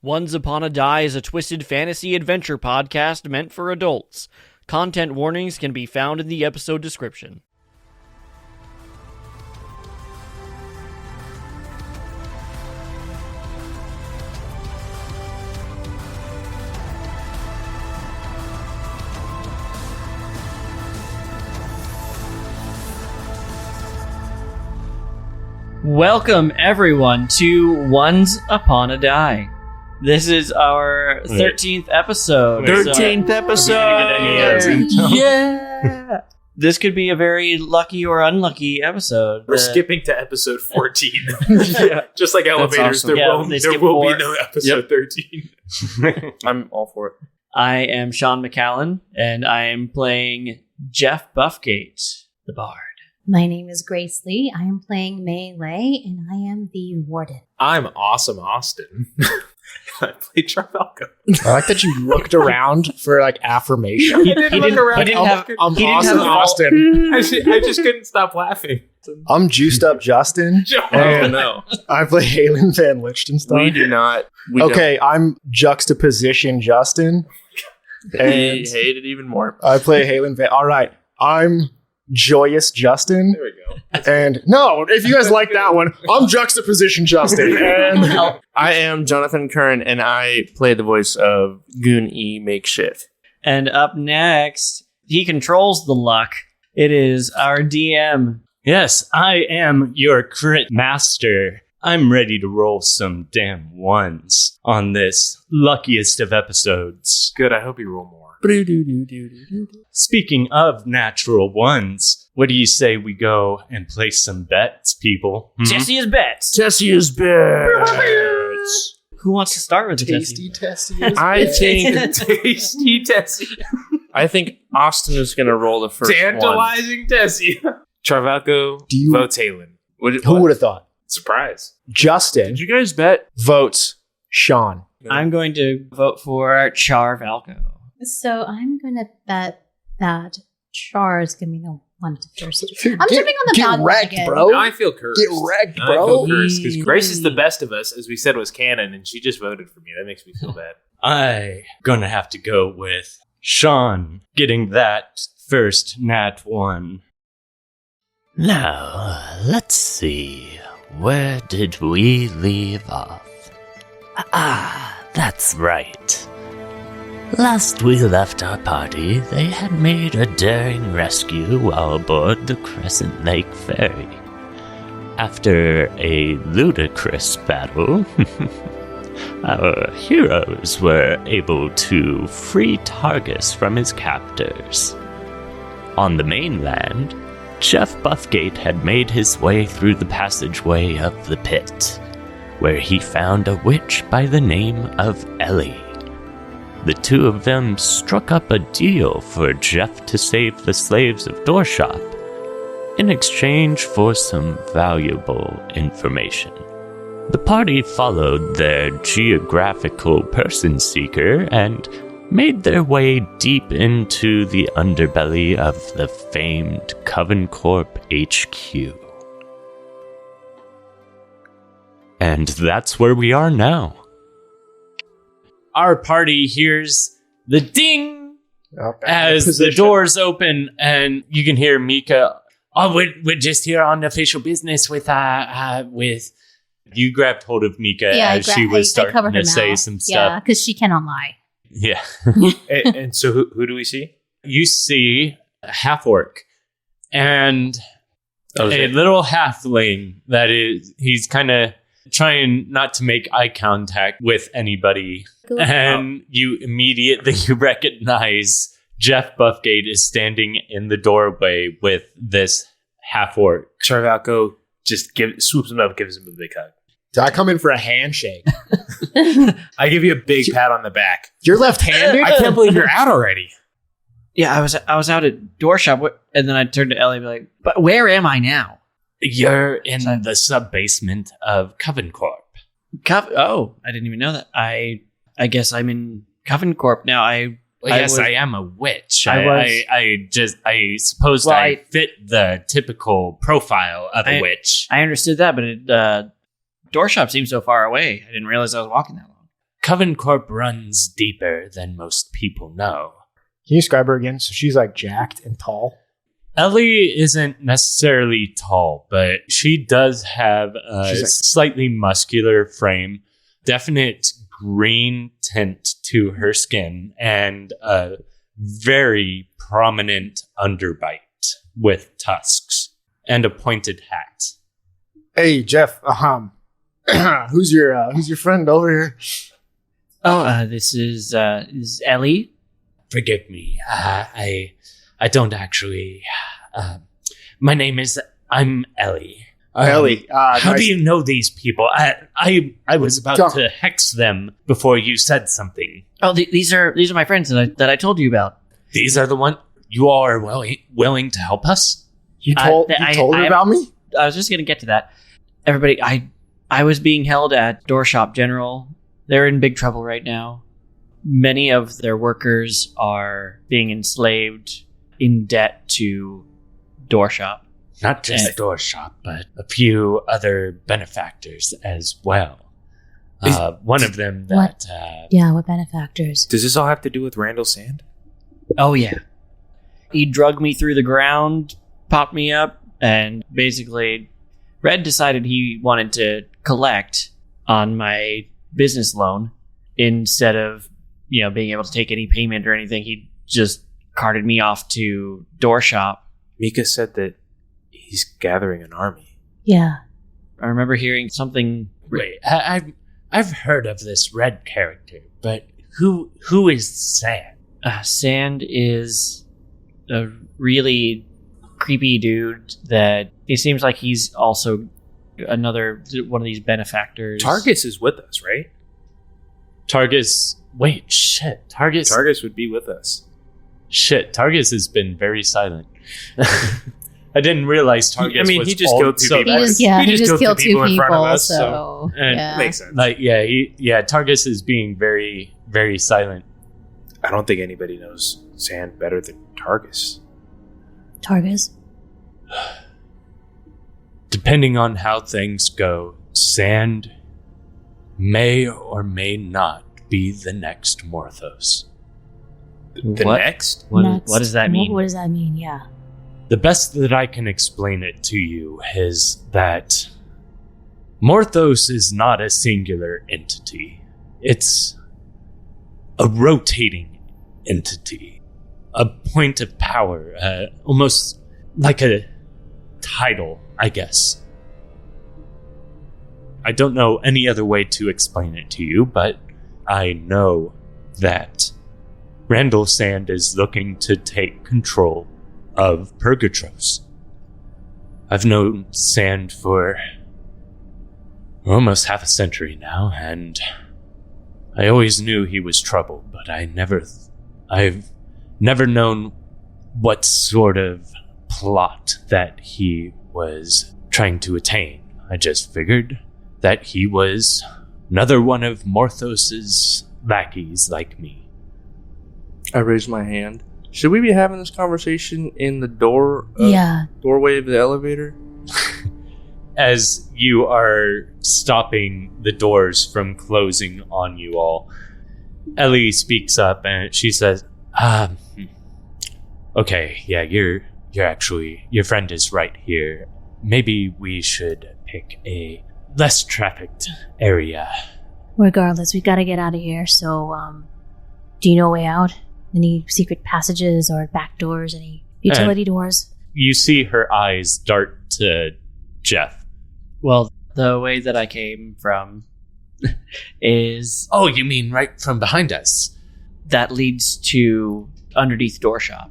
Once Upon a Die is a twisted fantasy adventure podcast meant for adults. Content warnings can be found in the episode description. Welcome, everyone, to Once Upon a Die. This is our 13th episode. 13th episode! Yeah! This could be a very lucky or unlucky episode. We're skipping to episode 14. Yeah. Just like elevators, awesome. there will be no episode 13. I'm all for it. I am Sean McCallan, and I am playing Jeff Buffgate, the Bard. My name is Grace Lee. I am playing Melee, and I am the Warden. I'm Awesome Austin. I play Trafalgar. I like that you looked around for like affirmation. He didn't look around. I'm Awesome Austin. I just couldn't stop laughing. I'm Juiced Up Justin. Oh no. I play Halen Van Lichtenstein. We do not. I'm Juxtaposition Justin. And we hate it even more. I play Halen Van. All right. I'm Joyous Justin. There we go. And no, if you guys like that one, I'm Juxtaposition Justin. And I am Jonathan Kern, and I play the voice of Goon E Makeshift. And up next, he controls the luck. It is our DM. Yes, I am your crit master. I'm ready to roll some damn ones on this luckiest of episodes. Good, I hope you roll more. Speaking of natural ones, what do you say we go and place some bets, people? Jesse is bets. Tessius Bets. Who wants to start with the Tasty Tessie. I think Tasty Tessie. I think Austin is going to roll the first one. Tantalizing Tessie. Travalco votes Halen. Who would have thought? Surprise. Justin Did you guys bet? votes Sean. I'm going to vote for Charvalco. So I'm going to bet that Char is going to be the one to first. I'm jumping on the Get wrecked, bandwagon. bro. Now I feel cursed. Get wrecked, Now bro. I feel cursed because Grace is the best of us, as we said was canon, and she just voted for me. That makes me feel bad. I gonna have to go with Sean getting that first nat one. Now, let's see. Where did we leave off? That's right. Last we left our party, they had made a daring rescue while aboard the Crescent Lake Ferry. After a ludicrous battle, our heroes were able to free Targus from his captors. On the mainland, Jeff Buffgate had made his way through the passageway of the pit, where he found a witch by the name of Ellie. The two of them struck up a deal for Jeff to save the slaves of Dorshoppe in exchange for some valuable information. The party followed their geographical person seeker and made their way deep into the underbelly of the famed Coven Corp HQ. And that's where we are now. Our party hears the ding Oh, as the doors open, and you can hear Mika. Oh, we're just here on official business with. You grabbed hold of Mika as she was starting to say some stuff. Yeah, because she cannot lie. Yeah. and so who do we see? You see a half-orc and Okay. a little halfling that is, he's kind of trying not to make eye contact with anybody. Cool. And you immediately recognize Jeff Buffgate is standing in the doorway with this half-orc. Travalco just swoops him up, gives him a big hug. Did I come in for a handshake? I give you a big pat on the back. You're left-handed? I can't believe you're out already. Yeah, I was out at Dorshoppe, and then I turned to Ellie and be like, but where am I now? You're in the sub-basement of Coven Corp. Oh, I didn't even know that. I guess I'm in Coven Corp now. I am a witch. I suppose I fit the typical profile of a witch. I understood that, but Dorshoppe seems so far away. I didn't realize I was walking that long. Coven Corp runs deeper than most people know. Can you describe her again? So she's like jacked and tall. Ellie isn't necessarily tall, but she does have a She's like- slightly muscular frame, definite green tint to her skin, and a very prominent underbite with tusks and a pointed hat. Hey, Jeff. Who's your friend over here? Oh, this is Ellie. Forgive me. I don't actually. My name is. I'm Ellie. Ellie. How Nice. do you know these people? I was about Don't- to hex them before you said something. Oh, these are my friends that I told you about. These are the one you all are willing to help us. You told her about me? I was just gonna get to that. Everybody, I was being held at Dorshoppe General. They're in big trouble right now. Many of their workers are being enslaved, in debt to Dorshoppe. Not just Dorshoppe, but a few other benefactors as well. One of them that What benefactors? Does this all have to do with Randall Sand? Oh yeah, he drugged me through the ground, popped me up, and basically, Red decided he wanted to collect on my business loan instead of being able to take any payment or anything. He just carted me off to Dorshoppe. Mika said that he's gathering an army. Yeah. I remember hearing something. Wait, I've heard of this Red character, but who is Sand? Sand is a really creepy dude that it seems like he's also another one of these benefactors. Targus is with us, right? Targus. Wait, shit. Targus would be with us. Shit, Targus has been very silent. I didn't realize Targus was he just all- killed two so people. He just killed two people, in front of us, so and yeah. Makes sense. Targus is being very, very silent. I don't think anybody knows Sand better than Targus. Targus. Depending on how things go, Sand may or may not be the next Morthos. The What? next? What does that mean? What does that mean? Yeah. The best that I can explain it to you is that Morthos is not a singular entity. It's a rotating entity, a point of power, almost like a title, I guess. I don't know any other way to explain it to you, but I know that Randall Sand is looking to take control of Purgatros. I've known Sand for almost half a century now, and I always knew he was trouble, but I've never known what sort of plot that he was trying to attain. I just figured that he was another one of Morthos's lackeys like me. I raised my hand. Should we be having this conversation in the doorway of the elevator? As you are stopping the doors from closing on you all, Ellie speaks up and she says, okay, yeah, your friend is right here. Maybe we should pick a less trafficked area. Regardless, we got to get out of here. So, do you know a way out? Any secret passages or back doors? Any utility doors? You see her eyes dart to Jeff. Well, the way that I came from is Oh, you mean right from behind us? that leads to underneath Dorshoppe.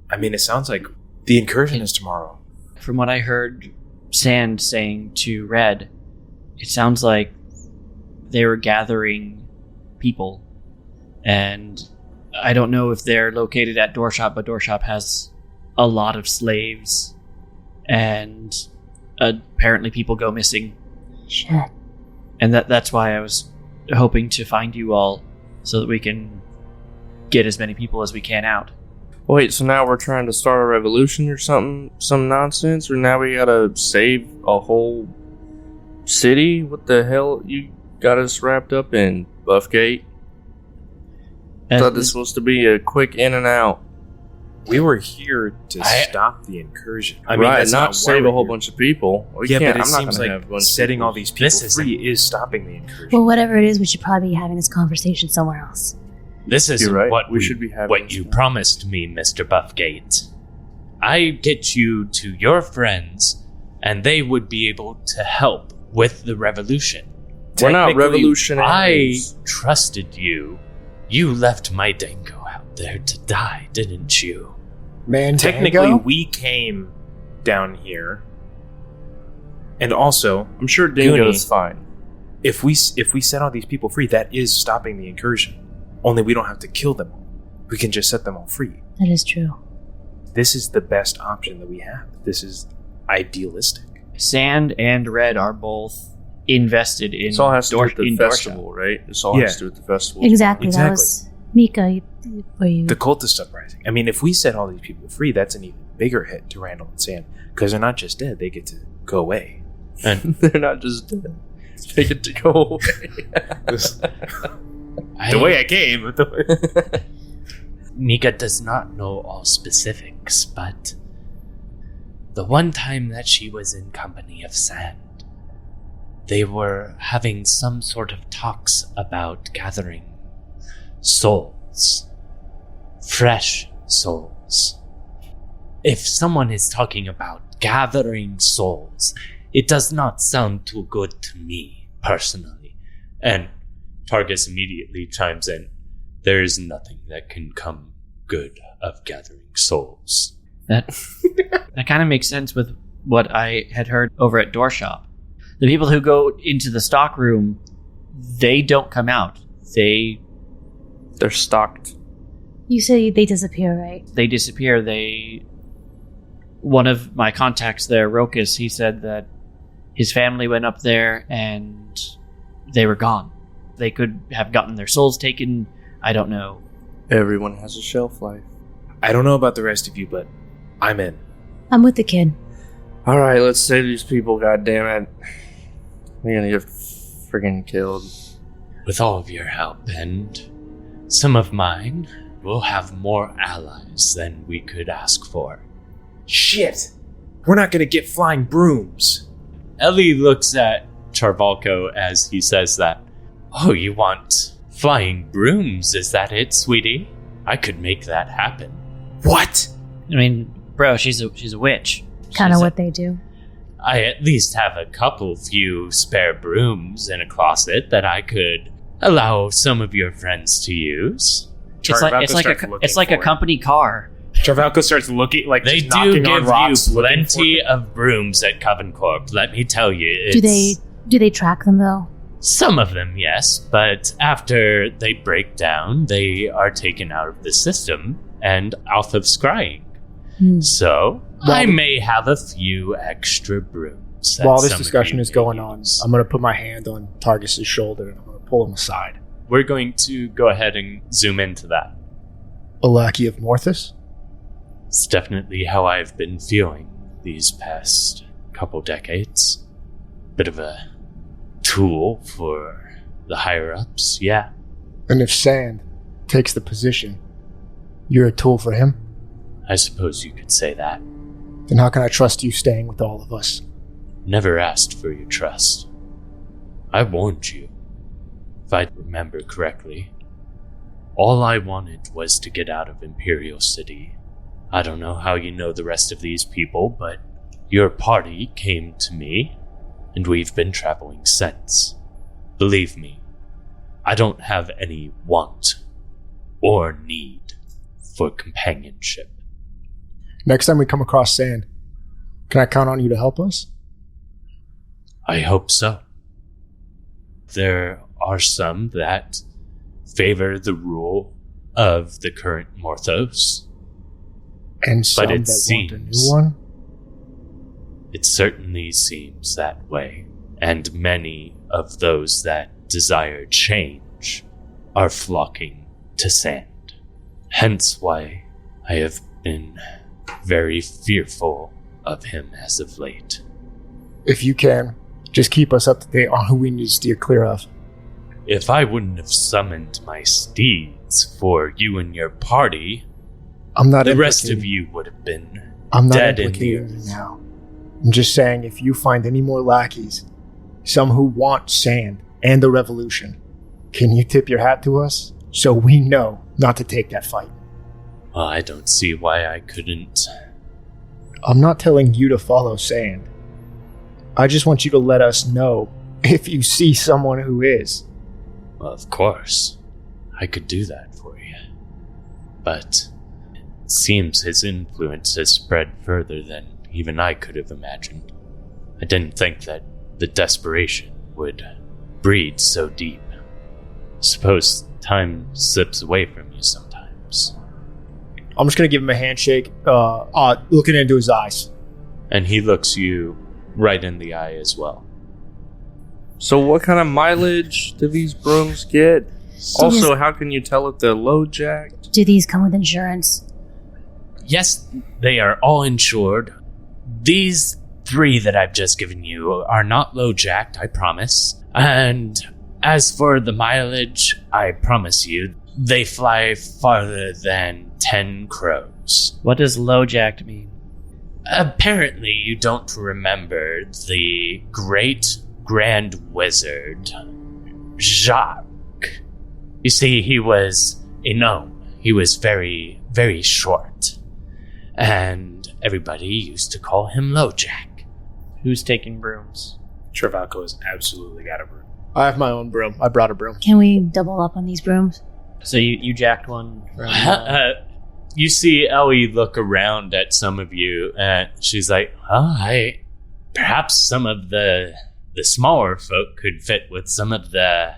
I mean, it sounds like the incursion is tomorrow. From what I heard Sand saying to Red, it sounds like they were gathering people, and I don't know if they're located at Dorshoppe, but Dorshoppe has a lot of slaves, and apparently people go missing. Shit. And that's why I was hoping to find you all so that we can get as many people as we can out. Wait, so now we're trying to start a revolution or something? Some nonsense? Or now we gotta save a whole city? What the hell you got us wrapped up in? Buffgate. I thought this was supposed to be a quick in and out. We were here to stop the incursion. I mean, right, that's not save a whole bunch of people. But it seems like setting all these people free is stopping the incursion. Well, whatever it is, we should probably be having this conversation somewhere else. This isn't right. what we should be having. What you promised me, Mr. Buffgate. I get you to your friends, and they would be able to help with the revolution. We're not revolutionaries. I trusted you. You left my Dango out there to die, didn't you? Man, technically, we came down here, and also, I'm sure Dingo's fine. If we set all these people free, that is stopping the incursion. Only we don't have to kill them all. We can just set them all free. That is true. This is the best option that we have. This is idealistic. Sandd and Red are both invested in This all has to do with the festival, Dorshoppe. right? This all has to do with the festival. Exactly. That was Mika. For you. The cultist uprising. I mean, if we set all these people free, that's an even bigger hit to Randall and Sandd, because they're not just dead; they get to go away. And they're not just dead; they get to go away. The way I came. Mika does not know all specifics, but the one time that she was in company of Sandd, they were having some sort of talks about gathering souls. Fresh souls. If someone is talking about gathering souls, it does not sound too good to me, personally. And Targus immediately chimes in, there is nothing that can come good of gathering souls. That kind of makes sense with what I had heard over at Dorshoppe. The people who go into the stock room, they don't come out. They're stocked. You say they disappear, right? They disappear. One of my contacts there, Rokus, he said that his family went up there and they were gone. They could have gotten their souls taken. I don't know. Everyone has a shelf life. I don't know about the rest of you, but I'm in. I'm with the kid. All right, let's save these people, goddammit. We're gonna get friggin' killed. With all of your help and some of mine, we'll have more allies than we could ask for. Shit! We're not gonna get flying brooms. Ellie looks at Charvalko as he says that. Oh, you want flying brooms, is that it, sweetie? I could make that happen. What? I mean, bro, she's a witch. Kind of what they do. I at least have a few spare brooms in a closet that I could allow some of your friends to use. It's like a company car. Charvalko starts looking like they just do knocking on give rocks, you plenty of brooms at Coven Corp. Let me tell you. Do they track them though? Some of them, yes, but after they break down, they are taken out of the system and off of scrying. So I may have a few extra brooms. While this discussion is going on, I'm going to put my hand on Targus' shoulder and I'm going to pull him aside. We're going to go ahead and zoom into that. A lackey of Morthus? It's definitely how I've been feeling these past couple decades. Bit of a tool for the higher-ups, yeah. And if Sandd takes the position, you're a tool for him? I suppose you could say that. Then how can I trust you staying with all of us? Never asked for your trust. I warned you. If I remember correctly, all I wanted was to get out of Imperial City. I don't know how you know the rest of these people, but your party came to me, and we've been traveling since. Believe me, I don't have any want or need for companionship. Next time we come across Sandd, can I count on you to help us? I hope so. There are some that favor the rule of the current Morthos. And some but it that seems, want a new one? It certainly seems that way. And many of those that desire change are flocking to Sandd. Hence why I have been very fearful of him as of late. If you can, just keep us up to date on who we need to steer clear of. If I wouldn't have summoned my steeds for you and your party, I'm not the rest of you would have been dead in implicating years. you now. I'm just saying, if you find any more lackeys, some who want Sandd and the revolution, can you tip your hat to us so we know not to take that fight? Well, I don't see why I couldn't. I'm not telling you to follow Sandd. I just want you to let us know if you see someone who is. Well, of course, I could do that for you. But it seems his influence has spread further than even I could have imagined. I didn't think that the desperation would breed so deep. Suppose time slips away from you sometimes. I'm just going to give him a handshake, looking into his eyes. And he looks you right in the eye as well. So what kind of mileage do these brooms get? Also, how can you tell if they're low jacked? Do these come with insurance? Yes, they are all insured. These 3 that I've just given you are not low jacked, I promise. And as for the mileage, I promise you, they fly farther than 10 crows. What does low jacked mean? Apparently, you don't remember the great grand wizard, Jacques. You see, he was a gnome. He was very, very short. And everybody used to call him Lowjack. Who's taking brooms? Travalco has absolutely got a broom. I have my own broom. I brought a broom. Can we double up on these brooms? So you jacked one from... You see Ellie look around at some of you, and she's like, perhaps some of the smaller folk could fit with some of the,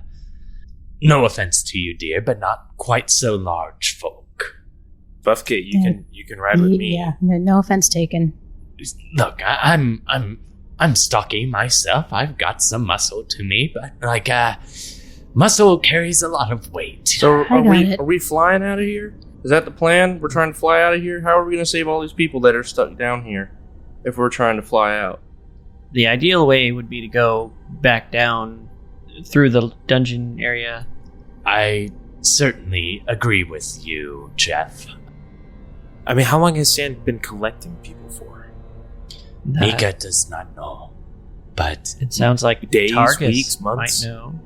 no offense to you, dear, but not quite so large folk. Buffgate, you can ride with me. Yeah, no offense taken. Look, I'm stocky myself. I've got some muscle to me, but muscle carries a lot of weight. So it. are we flying out of here? Is that the plan? We're trying to fly out of here? How are we going to save all these people that are stuck down here if we're trying to fly out? The ideal way would be to go back down through the dungeon area. I certainly agree with you, Jeff. I mean, how long has Sandd been collecting people for? Mika does not know, but it sounds like days, Targus weeks, months. might know.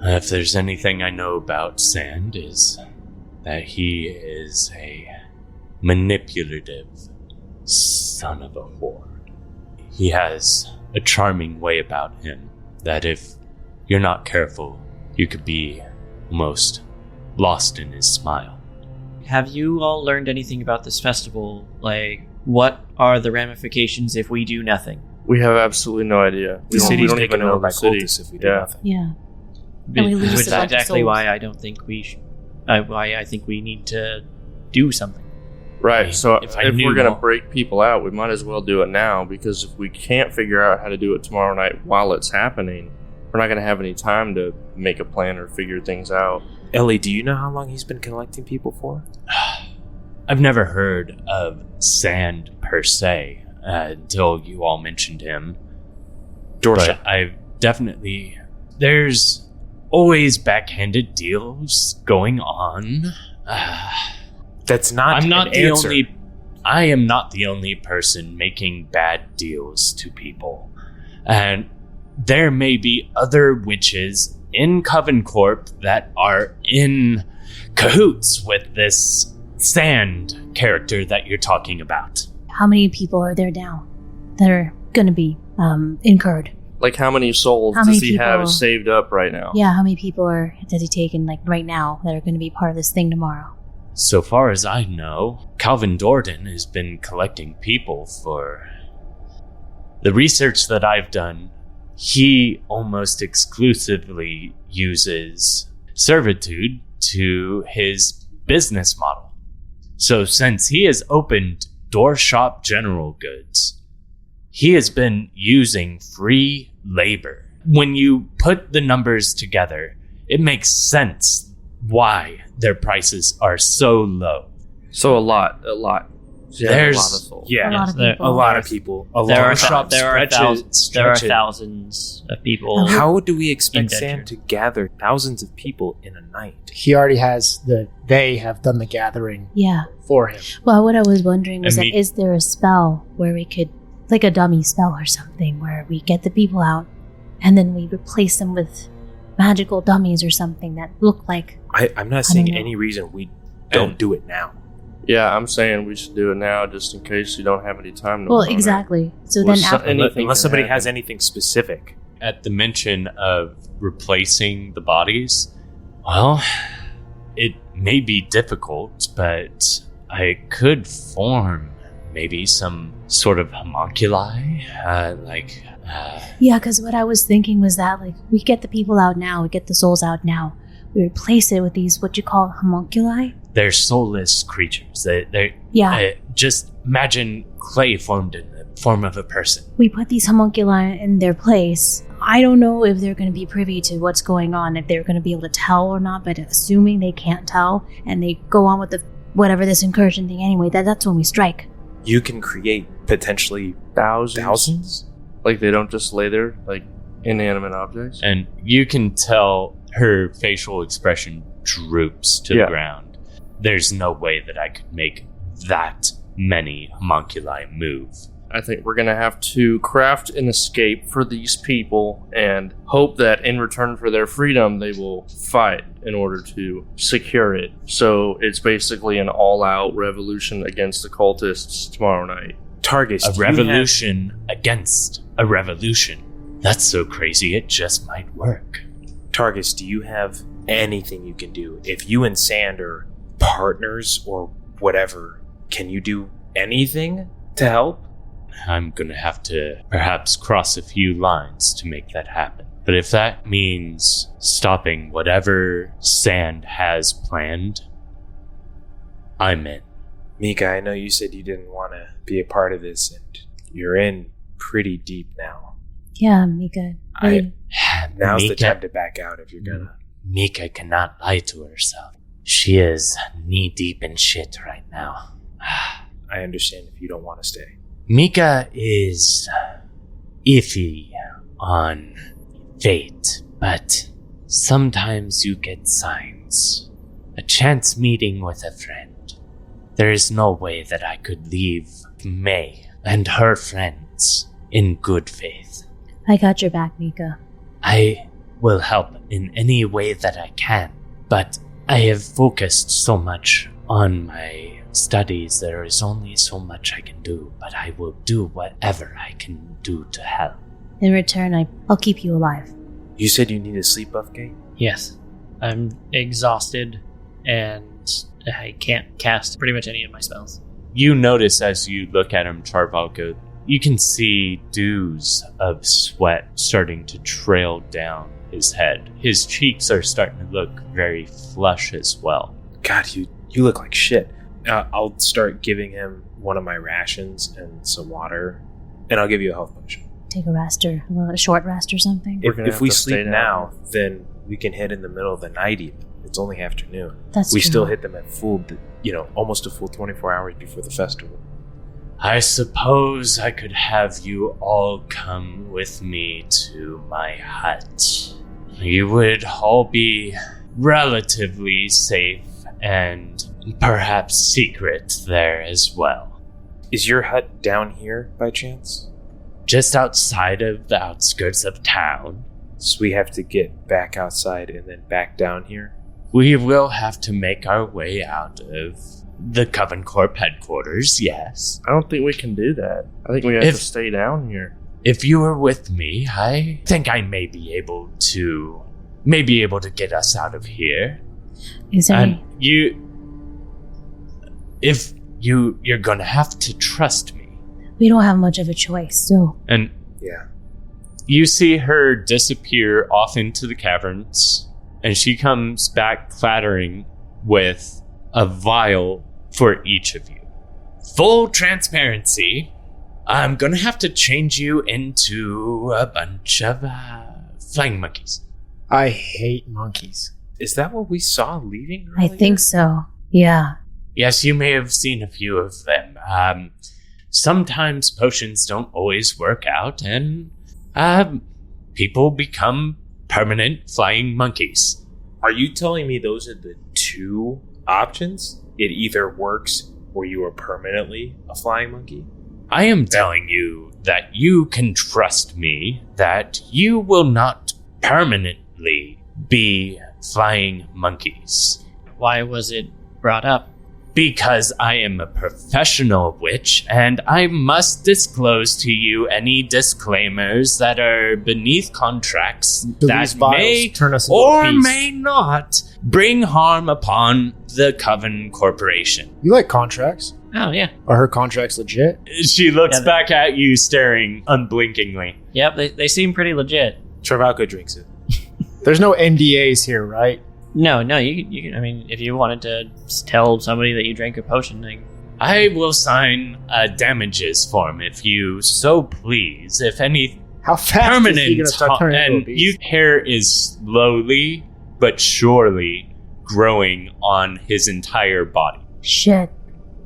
If there's anything I know about Sandd, is that he is a manipulative son of a whore. He has a charming way about him that if you're not careful, you could be almost lost in his smile. Have you all learned anything about this festival? Like, what are the ramifications if we do nothing? We have absolutely no idea. The city's don't taken even know over by the city. cultists if we do nothing. Yeah. And we lose Which is a bunch of exactly souls. why I don't think why I think we need to do something. Right, so If I if knew we're going to more- break people out, we might as well do it now, because if we can't figure out how to do it tomorrow night while it's happening, we're not going to have any time to make a plan or figure things out. Ellie, do you know how long he's been collecting people for? I've never heard of Sandd per se until you all mentioned him. Dorshoppe. But I've definitely... There's always backhanded deals going on. That's not I'm not an the answer. only... I am not the only person making bad deals to people. And there may be other witches in Coven Corp that are in cahoots with this Sandd character that you're talking about. How many people are there now that are going to be incurred? Like, how many souls How many does he have people- saved up right now? Yeah, how many people has he taken like right now that are going to be part of this thing tomorrow? So far as I know, Calvin Dordan has been collecting people for... The research that I've done, he almost exclusively uses servitude to his business model. So since he has opened Dorshoppe General Goods, he has been using free labor. When you put the numbers together, it makes sense why their prices are so low. So a lot. Yeah, There's- a lot of souls. Yeah, A lot of there- people. a lot of people. A There long are shot. there are Stretch it. thousands of people. How do we expect Indentured. Sam to gather thousands of people in a night? He already has they have done the gathering Yeah. for him. Well, what I was wondering was And that me- is there a spell where we could, like a dummy spell or something, where we get the people out and then we replace them with magical dummies or something that look like. I'm not seeing know. any reason we don't do it now. Yeah, I'm saying we should do it now just in case you don't have any time. Well, tomorrow night. exactly. So Well, then so- after. anything Unless can somebody happen. has anything specific. At the mention of replacing the bodies, well, it may be difficult, but I could form maybe some sort of homunculi, Yeah, because what I was thinking was that, like, we get the people out now, we get the souls out now, we replace it with these, what you call homunculi? they're soulless creatures. They're Yeah, just imagine clay formed in the form of a person. we put these homunculi in their place. I don't know if they're going to be privy to what's going on, if they're going to be able to tell or not, but assuming they can't tell and they go on with the whatever this incursion thing anyway, that's when we strike. You can create potentially thousands. Like they don't just lay there like inanimate objects. And you can tell her facial expression droops to the Yeah. ground. There's no way that I could make that many homunculi move. I think we're gonna have to craft an escape for these people and hope that in return for their freedom they will fight in order to secure it. So it's basically an all-out revolution against the cultists tomorrow night. Targus, A do you revolution against a revolution. That's so crazy, it just might work. Targus, do you have anything you can do? If you and Sand are partners or whatever, can you do anything to help? I'm gonna have to perhaps cross a few lines to make that happen. But if that means stopping whatever Sand has planned, I'm in. Mika, I know you said you didn't want to be a part of this, and you're in pretty deep now. Yeah, Mika. Really. Now's the Mika- time to back out if you're gonna. Mika cannot lie to herself. She is knee deep in shit right now. I understand if you don't want to stay. Mika is iffy on fate, but sometimes you get signs. A chance meeting with a friend. There is no way that I could leave May and her friends in good faith. I got your back, Mika. I will help in any way that I can, but I have focused so much on my studies. There is only so much I can do, but I will do whatever I can do to help. In return, I'll keep you alive. You said you need to sleep, Buffgate? Yes, I'm exhausted and I can't cast pretty much any of my spells. You notice as you look at him, Charvalko, you can see dews of sweat starting to trail down his head. His cheeks are starting to look very flush as well. God, you look like shit. I'll start giving him one of my rations and some water, and I'll give you a health potion. Take a rest or a short rest or something. We're gonna If have we to stay sleep down. now, then we can hit in the middle of the night even. It's only afternoon. That's We true. still hit them at full, almost a full 24 hours before the festival. I suppose I could have you all come with me to my hut. You would all be relatively safe and perhaps secret there as well. Is your hut down here by chance? Just outside of the outskirts of town. So we have to get back outside and then back down here? We will have to make our way out of the Coven Corp headquarters, yes. I don't think we can do that. I think we have to If- stay down here. If you are with me, I think I may be able to get us out of here. Is there And you're gonna have to trust me. we don't have much of a choice, so And Yeah. you see her disappear off into the caverns, and she comes back clattering with a vial for each of you. Full transparency, I'm gonna have to change you into a bunch of flying monkeys. I hate monkeys. Is that what we saw leaving I earlier? think so. Yeah. Yes, you may have seen a few of them. Sometimes potions don't always work out, and people become permanent flying monkeys. Are you telling me those are the two options? It either works or you are permanently a flying monkey? I am telling you that you can trust me that you will not permanently be flying monkeys. Why was it brought up? Because I am a professional witch, and I must disclose to you any disclaimers that are beneath contracts that may turn us or may not bring harm upon the Coven Corporation. You like contracts? Oh, yeah. Are her contracts legit? She looks back at you, staring unblinkingly. Yep, they seem pretty legit. Travalco drinks it. There's no NDAs here, right? No, you. I mean, if you wanted to tell somebody that you drank a potion, like, I will sign a damages form if you so please. If any How fast permanent, is he gonna start turning into a and beast? your hair is slowly but surely growing on his entire body. Shit.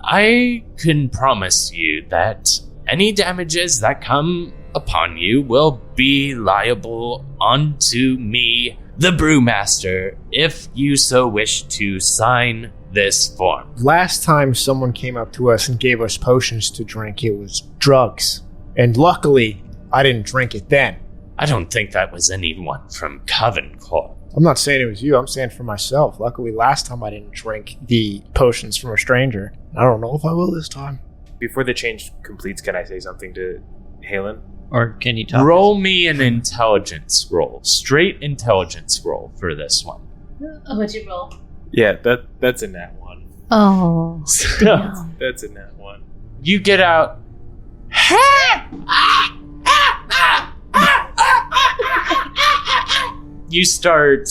I can promise you that any damages that come upon you will be liable onto me, the brewmaster, if you so wish to sign this form. Last time someone came up to us and gave us potions to drink, it was drugs. And luckily, I didn't drink it then. I don't think that was anyone from Coven Corp. I'm not saying it was you, I'm saying for myself. Luckily, last time I didn't drink the potions from a stranger. I don't know if I will this time. Before the change completes, can I say something to Halen? or can you talk? Roll me an intelligence roll. Straight intelligence roll for this one. Oh, what'd you roll? Yeah, that's a nat one. Oh. So, that's a nat one. You get out. You start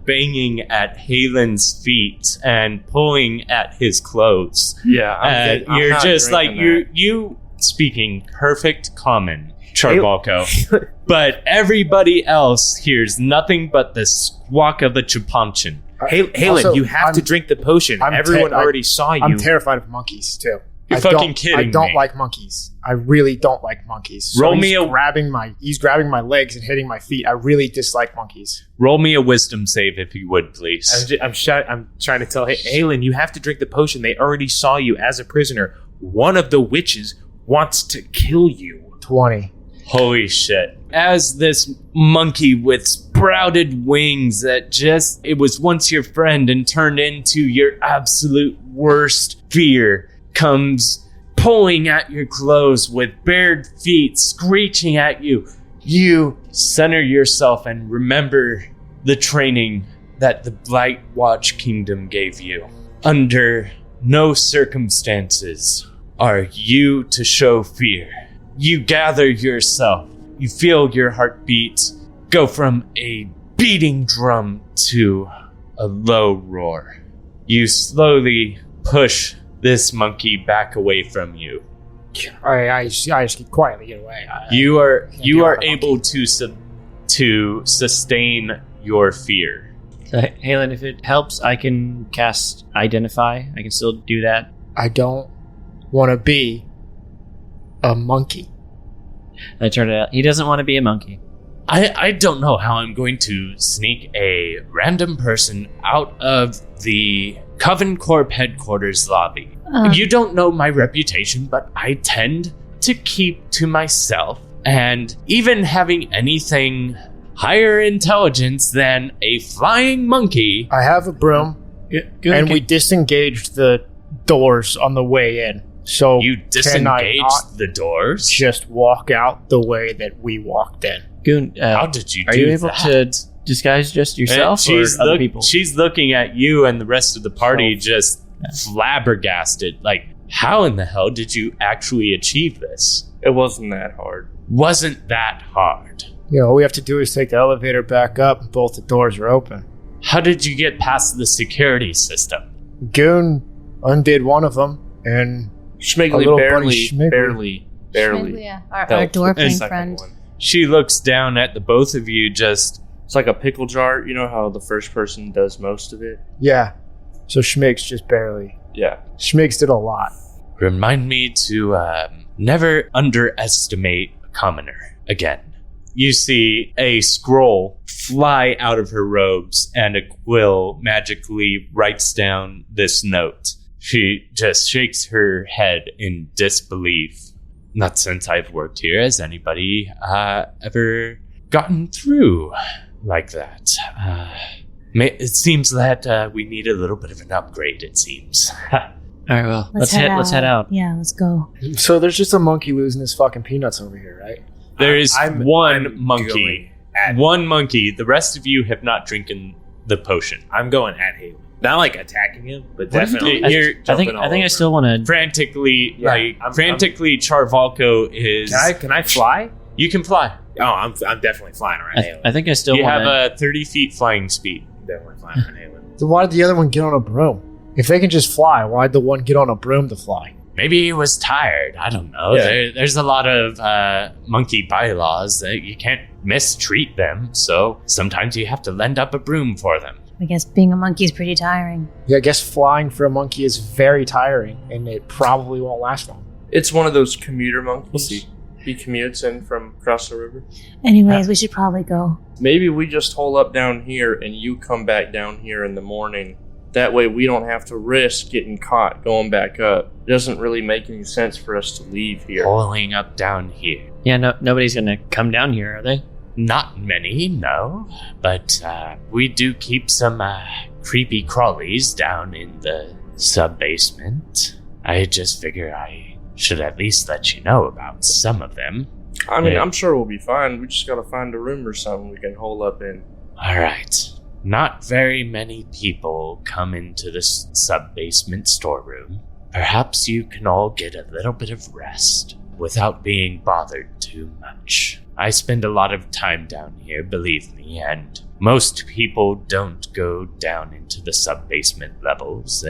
banging at Halen's feet and pulling at his clothes. Yeah, And I'm you're not just like drinking you speaking perfect common, Charbalko. But everybody else hears nothing but the squawk of a chupanchin. Halen, Also, you have to drink the potion. Everyone already saw you. I'm terrified of monkeys too. You're fucking kidding I don't me. like monkeys. I really don't like monkeys. Roll he's me a- he's grabbing my legs and hitting my feet. I really dislike monkeys. Roll me a wisdom save if you would, please. I'm trying to tell Halen, you have to drink the potion. They already saw you as a prisoner. One of the witches wants to kill you. 20. Holy shit. As this monkey with sprouted wings that it was once your friend and turned into your absolute worst fear comes pulling at your clothes with bared feet, screeching at you. You center yourself and remember the training that the Blight Watch Kingdom gave you. Under no circumstances are you to show fear. You gather yourself. You feel your heartbeat go from a beating drum to a low roar. You slowly push this monkey back away from you. I just quietly get away. You are the able to sustain your fear. So, Halen, if it helps, I can cast Identify. I can still do that. I don't want to be a monkey. I turned it out. He doesn't want to be a monkey. I don't know how I'm going to sneak a random person out of the Coven Corp headquarters lobby. You don't know my reputation, but I tend to keep to myself. And even having anything higher intelligence than a flying monkey... I have a broom, and we disengaged the doors on the way in. So You can I disengaged not the doors? just walk out the way that we walked in? Goon, How did you do are you able that? to disguise just And yourself or other people? She's looking at you and the rest of the party just flabbergasted. Like, how in the hell did you actually achieve this? It wasn't that hard. Wasn't that hard? You know, all we have to do is take the elevator back up and both the doors are open. How did you get past the security system? Goon undid one of them, and a Schmiggly little buddy barely, Schmiggly. barely. Yeah, our helped door with the playing second friend. one. She looks down at the both of you just... It's like a pickle jar. You know how the first person does most of it? Yeah. So Schmiggs just barely. Yeah. Schmiggs did a lot. Remind me to never underestimate a commoner again. You see a scroll fly out of her robes, and a quill magically writes down this note. She just shakes her head in disbelief. Not since I've worked here has anybody ever gotten through like that. It seems that we need a little bit of an upgrade, it seems. All right, well, let's head out. Yeah, let's go. So there's just a monkey losing his fucking peanuts over here, right? There is I'm one monkey. going at- One monkey. The rest of you have not drinking the potion. I'm going at Haley. Not like attacking him, but What are you definitely. doing? You're I think I still want to. frantically, Yeah, Charvalco is... Can I fly? You can fly. Oh, I'm definitely flying around Haley. I think I still You want have to. a 30 feet flying speed. Definitely flying around Haley. So why did the other one get on a broom? If they can just fly, why'd the one get on a broom to fly? Maybe he was tired. I don't know. Yeah. There's a lot of monkey bylaws that you can't mistreat them. So sometimes you have to lend up a broom for them. I guess being a monkey is pretty tiring. Yeah, I guess flying for a monkey is very tiring, and it probably won't last long. It's one of those commuter monkeys. We'll see. He commutes in from across the river. Anyways, we should probably go. Maybe we just hole up down here and you come back down here in the morning. That way we don't have to risk getting caught going back up. It doesn't really make any sense for us to leave here. Pulling up down here. Yeah, no, nobody's gonna come down here, are they? Not many, no. But we do keep some creepy crawlies down in the sub-basement. I just figure I should at least let you know about some of them. I mean, Yeah. I'm sure we'll be fine. We just gotta find a room or something we can hole up in. Alright. Not very many people come into this sub-basement storeroom. Perhaps you can all get a little bit of rest without being bothered too much. I spend a lot of time down here, believe me, and most people don't go down into the sub-basement levels.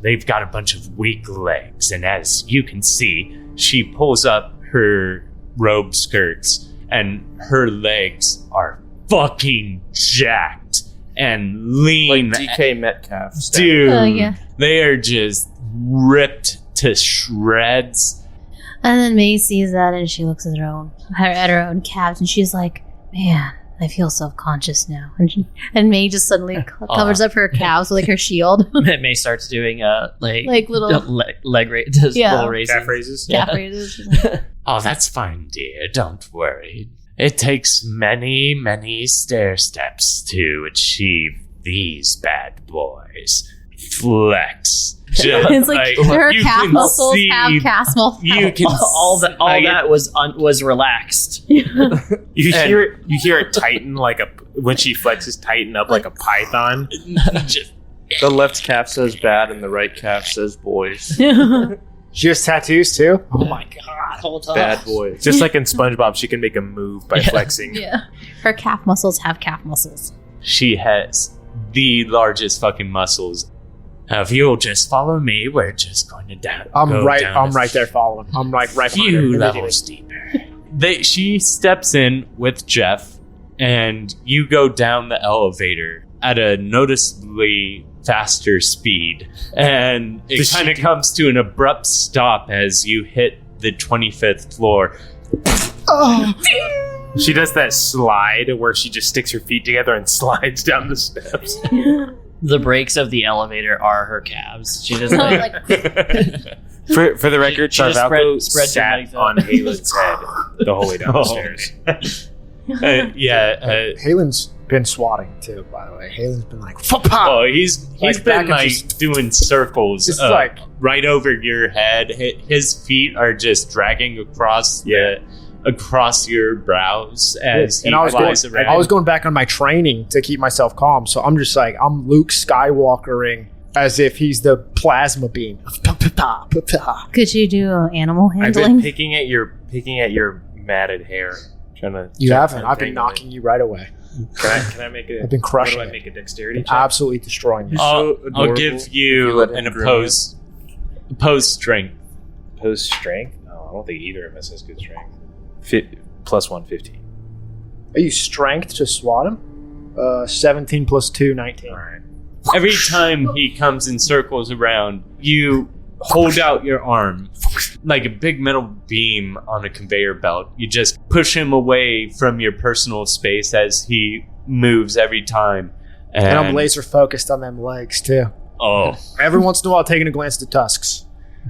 They've got a bunch of weak legs, and as you can see, she pulls up her robe skirts, and her legs are fucking jacked and lean. Like DK Metcalf. Dude, Oh, yeah. they are just ripped to shreds. And then May sees that and she looks at her own calves and she's like, "Man, I feel self-conscious now." And May just suddenly covers up her calves with like her shield. May starts doing Like little- leg raise, Yeah. little raising. Calf raises? Calf raises. She's like, Oh, that's fine, dear. Don't worry. It takes many, many stair steps to achieve these bad boys. Flex. Just, it's like her you calf can muscles see- have calf muscles. You can all that was relaxed. You hear it tighten like when she flexes, tighten up like a python. Just- The left calf says bad and the right calf says boys. She has tattoos too? Oh my god. Hold on. Bad boys. Just like in SpongeBob, she can make a move by flexing. Yeah. Her calf muscles have calf muscles. She has the largest fucking muscles. Now, if you'll just follow me, we're just going to go I'm right down a there following. I'm like right behind her. few immediately. levels deeper. She steps in with Jeff, and you go down the elevator at a noticeably faster speed, and it kind of comes to an abrupt stop as you hit the 25th floor. She does that slide where she just sticks her feet together and slides down the steps. The brakes of the elevator are her calves. She just like For the record, She just Charvalco spread her sat legs out. on Halen's head the whole way down the stairs. Halen's been swatting too, by the way. Halen's been like, "Fa-pa!" Oh, he's Like, been back and like just- doing circles, Just like- right over your head. His feet are just dragging across across your brows as he and I was flies around. I was going back on my training to keep myself calm, so I'm just like, I'm Luke Skywalkering as if he's the plasma beam. Could you do animal I've been handling? picking at your matted hair, trying to. You haven't. I've been untangle knocking you right away. it. Can I make a? I've been crushing What do I it. make a dexterity check? Absolutely destroying you. so I'll adorable give if you you let him an groom opposed strength. Opposed strength? No, I don't think either of us has good strength. Plus 115. Are you strength to swat him? 17 plus 2, 19. All right. Every time he comes and circles around, you hold out your arm like a big metal beam on a conveyor belt. You just push him away from your personal space as he moves every time. And I'm laser focused on them legs, too. Oh. Every once in a while, taking a glance at the tusks.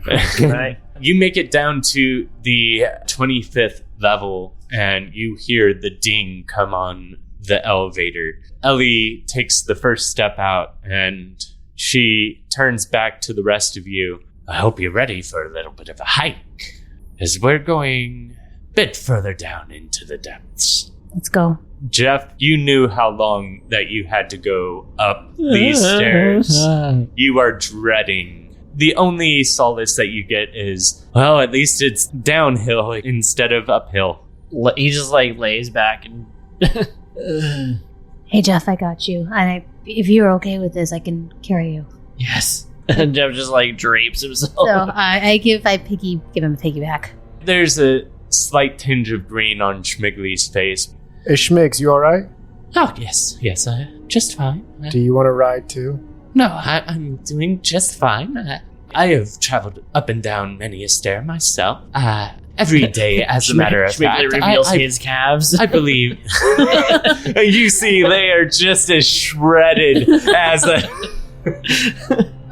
Right. You make it down to the 25th level, and you hear the ding come on the elevator. Ellie takes the first step out, and she turns back to the rest of you. I hope you're ready for a little bit of a hike, as we're going a bit further down into the depths. Let's go. Jeff, you knew how long that you had to go up these stairs. You are dreading. The only solace that you get is, well, at least it's downhill instead of uphill. He just like lays back and Hey, Jeff, I got you. And if you're okay with this, I can carry you. yes. And Jeff just like drapes himself. So I give him a piggyback. There's a slight tinge of green on Schmigley's face. Hey, Schmigs, you alright? Oh, yes, just fine. Do you want to ride too? No, I'm doing just fine. I have traveled up and down many a stair myself. Every day, as a matter of fact. Schmigley reveals his calves. I believe. You see, they are just as shredded as a...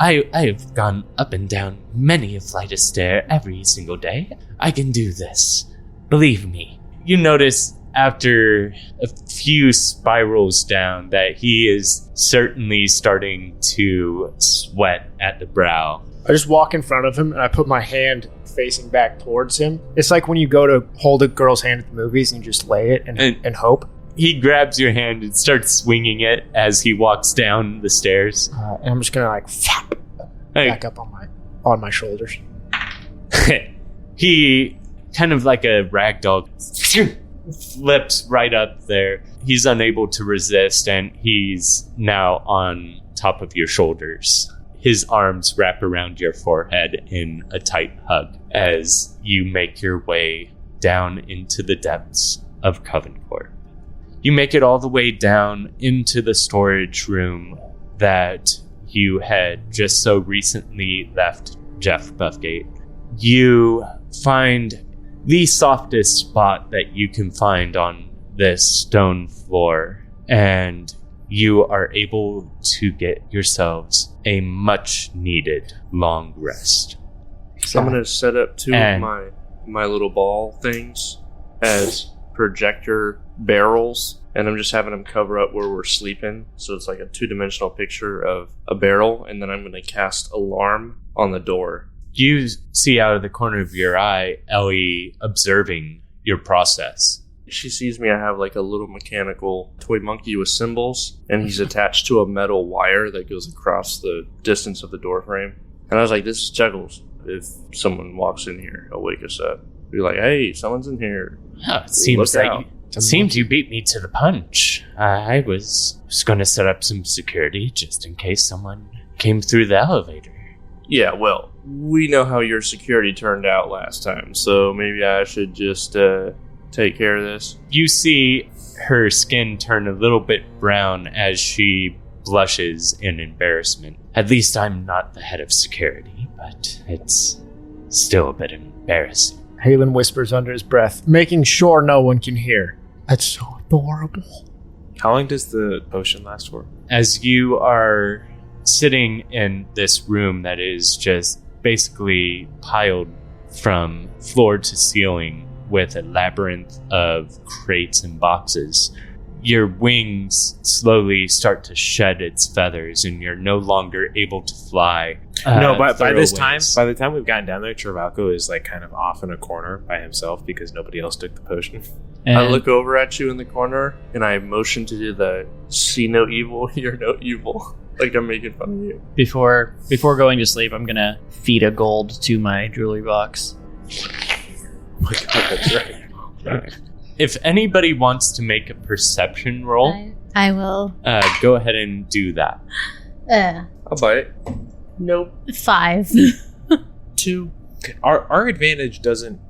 I have gone up and down many a flight of stair every single day. I can do this. Believe me. You notice after a few spirals down that he is certainly starting to sweat at the brow. I just walk in front of him and I put my hand facing back towards him. It's like when you go to hold a girl's hand at the movies and you just lay it and hope. He grabs your hand and starts swinging it as he walks down the stairs. And I'm just gonna like flop back up on my shoulders. He kind of like a rag doll flips right up there. He's unable to resist, and he's now on top of your shoulders. His arms wrap around your forehead in a tight hug as you make your way down into the depths of Coven Corp. You make it all the way down into the storage room that you had just so recently left Jeff Buffgate. You find the softest spot that you can find on this stone floor, and you are able to get yourselves a much needed long rest. So I'm going to set up two And- of my little ball things as projector barrels, and I'm just having them cover up where we're sleeping. So it's like a 2-dimensional picture of a barrel, and then I'm going to cast alarm on the door. You see out of the corner of your eye Ellie observing your process. She sees me, I have like a little mechanical toy monkey with symbols, and he's attached to a metal wire that goes across the distance of the door frame. And I was like, this is Juggles. If someone walks in here, he'll wake us up. Be like, hey, someone's in here. Oh, it seems Look that out. you beat me to the punch. I was going to set up some security just in case someone came through the elevator. Yeah, well, we know how your security turned out last time, so maybe I should just take care of this. You see her skin turn a little bit brown as she blushes in embarrassment. At least I'm not the head of security, but it's still a bit embarrassing. Halen whispers under his breath, making sure no one can hear. That's so adorable. How long does the potion last for? As you are sitting in this room that is just basically piled from floor to ceiling with a labyrinth of crates and boxes, your wings slowly start to shed its feathers and you're no longer able to fly. No, but by this time, thorough ways. by the time we've gotten down there, Travalco is like kind of off in a corner by himself because nobody else took the potion. And I look over at you in the corner, and I motion to do the see no evil, hear no evil. Like I'm making fun of you. before going to sleep, I'm gonna feed a gold to my jewelry box. Oh my god, that's right. If anybody wants to make a perception roll, I will. go ahead and do that. I'll buy it. Nope. 5. 2. Our advantage doesn't,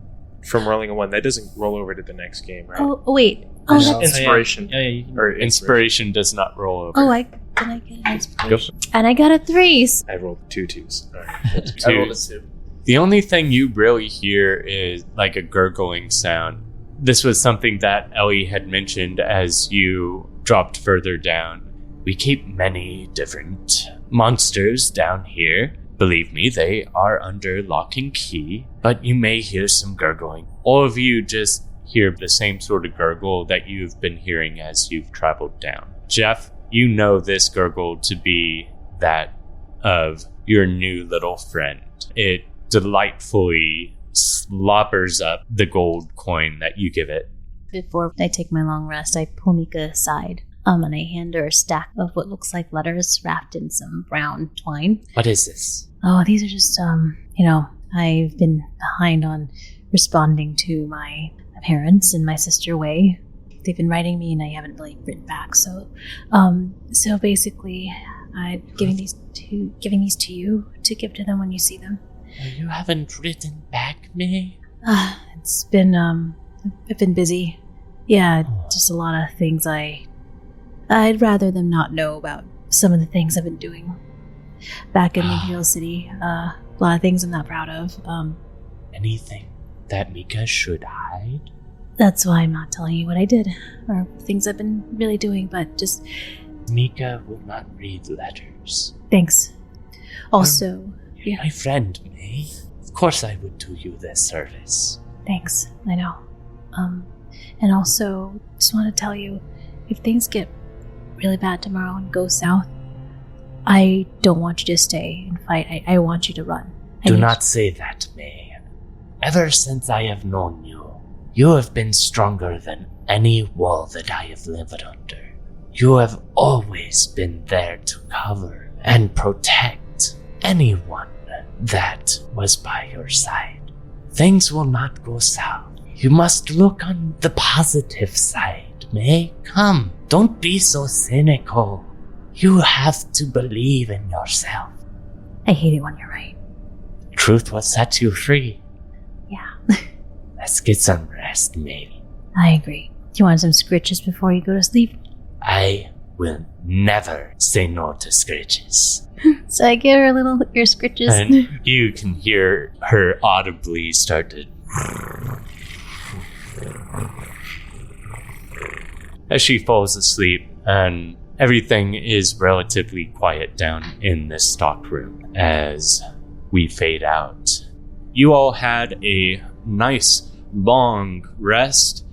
from rolling a 1, that doesn't roll over to the next game, right? Oh, wait. I Oh, know. Inspiration. Yeah, you can. Or Inspiration does not roll over. oh, Can I get an Go inspiration? And I got a 3. I rolled 2 2s. All right. I rolled a Twos. 2. The only thing you really hear is like a gurgling sound. This was something that Ellie had mentioned as you dropped further down. We keep many different monsters down here. Believe me, they are under lock and key, but you may hear some gurgling. All of you just hear the same sort of gurgle that you've been hearing as you've traveled down. Jeff, you know this gurgle to be that of your new little friend. It delightfully sloppers up the gold coin that you give it. Before I take my long rest, I pull Mika aside. And I hand her a stack of what looks like letters wrapped in some brown twine. What is this? Oh, these are just, I've been behind on responding to my parents and my sister Wei. They've been writing me and I haven't really written back. So basically, I'm giving these to you to give to them when you see them. You haven't written back, me? It's been, I've been busy. Yeah, just a lot of things I'd rather them not know about some of the things I've been doing back in Imperial City. A lot of things I'm not proud of. Anything that Mika should hide? That's why I'm not telling you what I did or things I've been really doing, but just... Mika will not read letters. Thanks. Also... You're my friend, May. Of course I would do you this service. Thanks, I know. And also, just want to tell you, if things get really bad tomorrow and go south, I don't want you to stay and fight. I want you to run. Do not say that, May. Ever since I have known you, you have been stronger than any wall that I have lived under. You have always been there to cover and protect anyone that was by your side. Things will not go south. You must look on the positive side, May. Come, don't be so cynical. You have to believe in yourself. I hate it when you're right. Truth will set you free. Yeah. Let's get some rest, May. I agree. Do you want some scritches before you go to sleep? I will never say no to scritches. So I give her a little ear scritches. And you can hear her audibly start to... as she falls asleep, and everything is relatively quiet down in this stockroom as we fade out. You all had a nice long rest,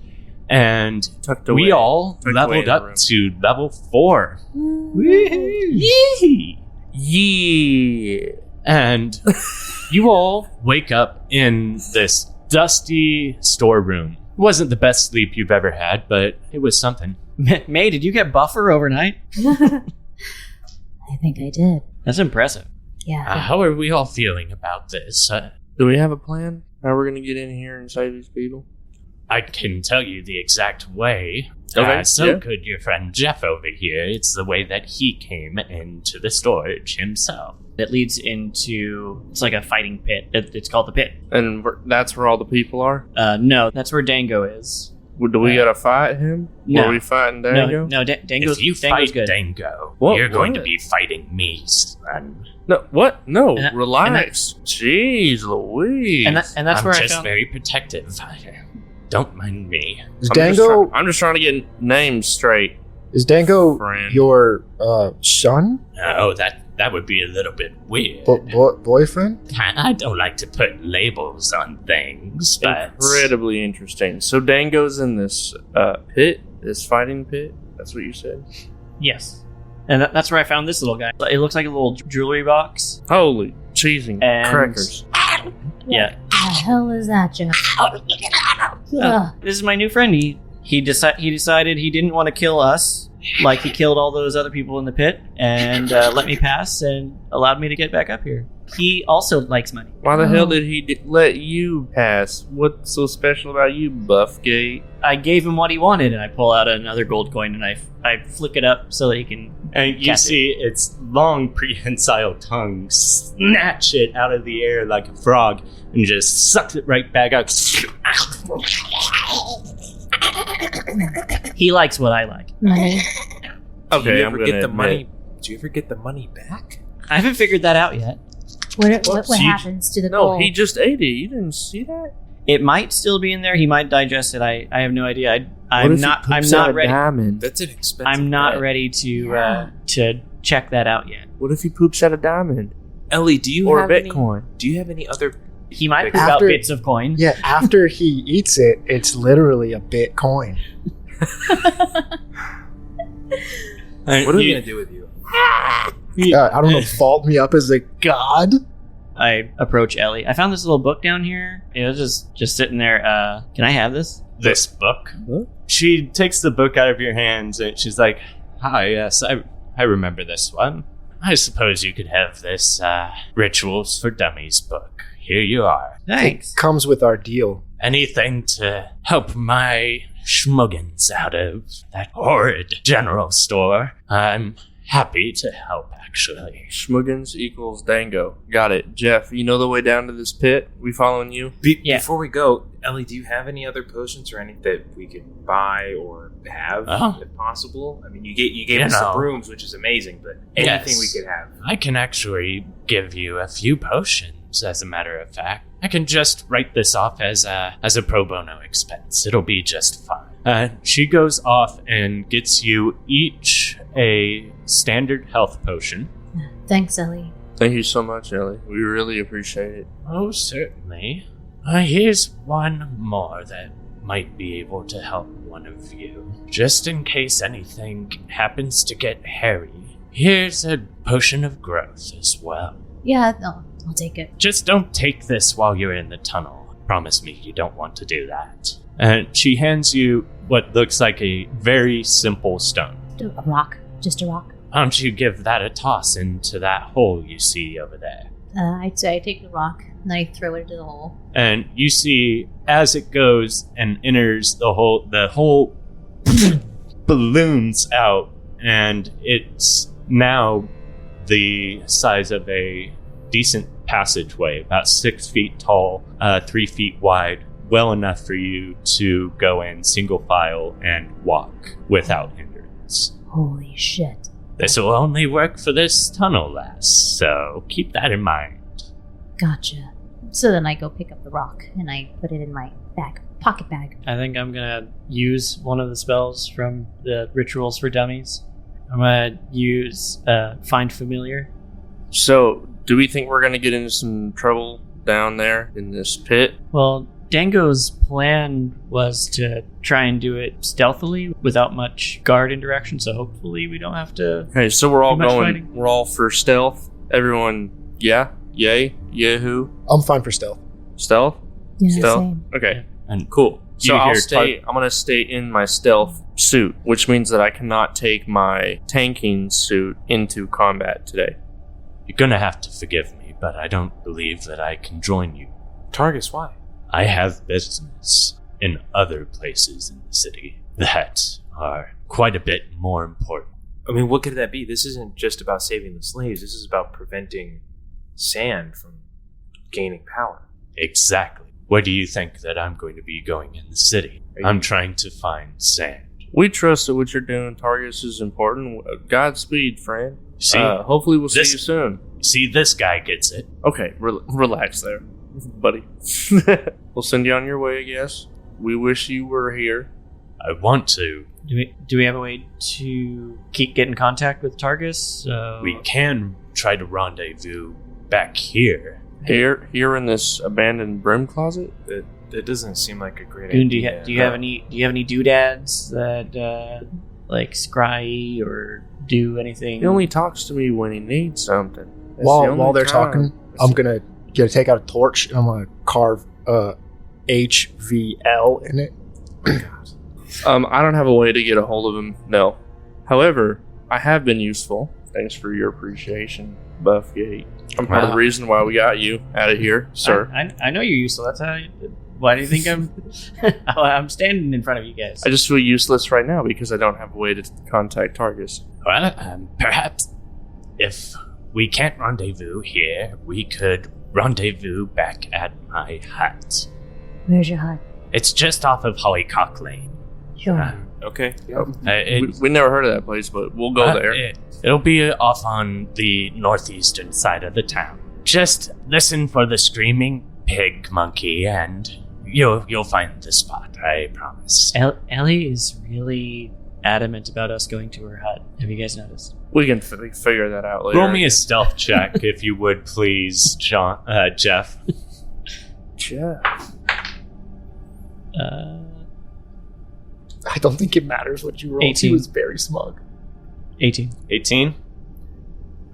and Tucked we away. all Tucked away in leveled the up room. to level 4. Yee! Yeah. And you all wake up in this dusty storeroom. It wasn't the best sleep you've ever had, but it was something. May, did you get buffer overnight? I think I did. That's impressive. Yeah. How are we all feeling about this? Do we have a plan? How we're going to get in here and save these people? I can tell you the exact way. Okay, So yeah. could your friend Jeff over here. It's the way that he came into the storage himself. It leads into, it's like a fighting pit. It's called the pit. And that's where all the people are? No, that's where Dango is. Do we gotta fight him? No. Are we fighting Dango? No, Dango's, If you Dango's fight good. Dango, What? you're going What? to be fighting me, son. No, what? No, And relax. Jeez Louise. And that's I'm where I just found... very protective. Don't mind me. Is I'm just trying to get names straight. Is Dango Friend. your son? Oh, that would be a little bit weird. Boyfriend? I don't like to put labels on things, but Incredibly interesting. So Dango's in this pit, this fighting pit. That's what you said? Yes. And that's where I found this little guy. It looks like a little jewelry box. Holy cheesing And- crackers. Yeah. What the hell is that, Jeff? This is my new friend. He decided he didn't want to kill us, like he killed all those other people in the pit, and let me pass and allowed me to get back up here. He also likes money. Why the hell did he let you pass? What's so special about you, Buffgate? I gave him what he wanted, and I pull out another gold coin, and I flick it up so that he can... and you catch see its long prehensile tongue snatch it out of the air like a frog and just sucks it right back out. He likes what I like. Money. Do Okay, you I'm ever gonna get the admit. money? Do you ever get the money back? I haven't figured that out yet. What happens to the No, gold? he just ate it. You didn't see that? It might still be in there. He might digest it. I have no idea. What I'm if he not poops out a ready. diamond? That's an expensive. I'm not bet. ready to check that out yet. What if he poops out a diamond? Ellie, do you Or have Bitcoin? do you have any other? He might Big- poop out After- bits of coin. Yeah, after he eats it, it's literally a Bitcoin. What are we gonna do with you? I don't know. Vault me up as a god. I approach Ellie. I found this little book down here. It was just sitting there. Can I have this? This book? She takes the book out of your hands and she's like, "Hi, yes, I remember this one. I suppose you could have this Rituals for Dummies book. Here you are. Thanks. It comes with our deal. Anything to help my schmuggins out of that horrid general store. I'm happy to help, actually." Schmuggins equals Dango. Got it. Jeff, you know the way down to this pit? We following you? Yeah. Before we go, Ellie, do you have any other potions or anything that we could buy or have, Oh. if possible? I mean, you gave You us some know. brooms, which is amazing, but anything Yes. we could have. I can actually give you a few potions, as a matter of fact. I can just write this off as a pro bono expense. It'll be just fine. She goes off and gets you each a standard health potion. Thanks, Ellie. Thank you so much, Ellie. We really appreciate it. Oh, certainly. Here's one more that might be able to help one of you. Just in case anything happens to get hairy, here's a potion of growth as well. Yeah, no, I'll take it. Just don't take this while you're in the tunnel. Promise me you don't want to do that. And she hands you what looks like a very simple stone. A rock. Just a rock. Why don't you give that a toss into that hole you see over there? I'd say I take the rock and I throw it into the hole. And you see, as it goes and enters the hole balloons out, and it's now the size of a decent passageway, about 6 feet tall, 3 feet wide, well enough for you to go in single file and walk without hindrance. Holy shit. This will only work for this tunnel, lass, so keep that in mind. Gotcha. So then I go pick up the rock and I put it in my pocket bag. I think I'm gonna use one of the spells from the Rituals for Dummies. I'm gonna use Find Familiar. So, do we think we're going to get into some trouble down there in this pit? Well, Dango's plan was to try and do it stealthily without much guard interaction, so hopefully we don't have to. Okay, so we're all Too much going. fighting? We're all for stealth. Everyone, yeah, yay, yahoo, I'm fine for stealth. stealth. Yeah, Stealth. same. Okay, And cool. You So I'll hear stay. I'm gonna stay in my stealth suit, which means that I cannot take my tanking suit into combat today. you're gonna have to forgive me, but I don't believe that I can join you. Targus, why? I have business in other places in the city that are quite a bit more important. I mean, what could that be? This isn't just about saving the slaves. This is about preventing Sandd from gaining power. Exactly. Where do you think that I'm going to be going in the city? I'm trying to find Sandd. We trust that what you're doing, Targus, is important. Godspeed, friend. See, Hopefully we'll see this- you soon. see, this guy gets it. Okay, relax there, buddy. We'll send you on your way, I guess. We wish you were here. I want to. Do we have a way to get in contact with Targus? We can try to rendezvous back here. Here in this abandoned broom closet? That doesn't seem like a great Goon, idea. do you have any doodads that like scry or do anything? He only talks to me when he needs something. That's the only While they're time. talking, I'm gonna take out a torch and I'm gonna carve HVL in it. I don't have a way to get a hold of him, no. However, I have been useful. Thanks for your appreciation, Buffgate. I'm part of the Wow. reason why we got you out of here, sir. I know you're useful. That's how. Why do you think I'm? I'm standing in front of you guys. I just feel useless right now because I don't have a way to contact Targus. Well, perhaps if we can't rendezvous here, we could rendezvous back at my hut. Where's your hut? It's just off of Hollycock Lane. Sure. Okay. We never heard of that place, but we'll go there. It'll be off on the northeastern side of the town. Just listen for the screaming pig monkey, and you'll find the spot. I promise. Ellie is really adamant about us going to her hut. Have you guys noticed? We can figure that out later. Roll me a stealth check, if you would, please, Jeff. Jeff. I don't think it matters what you rolled. 18. He was very smug. 18. 18?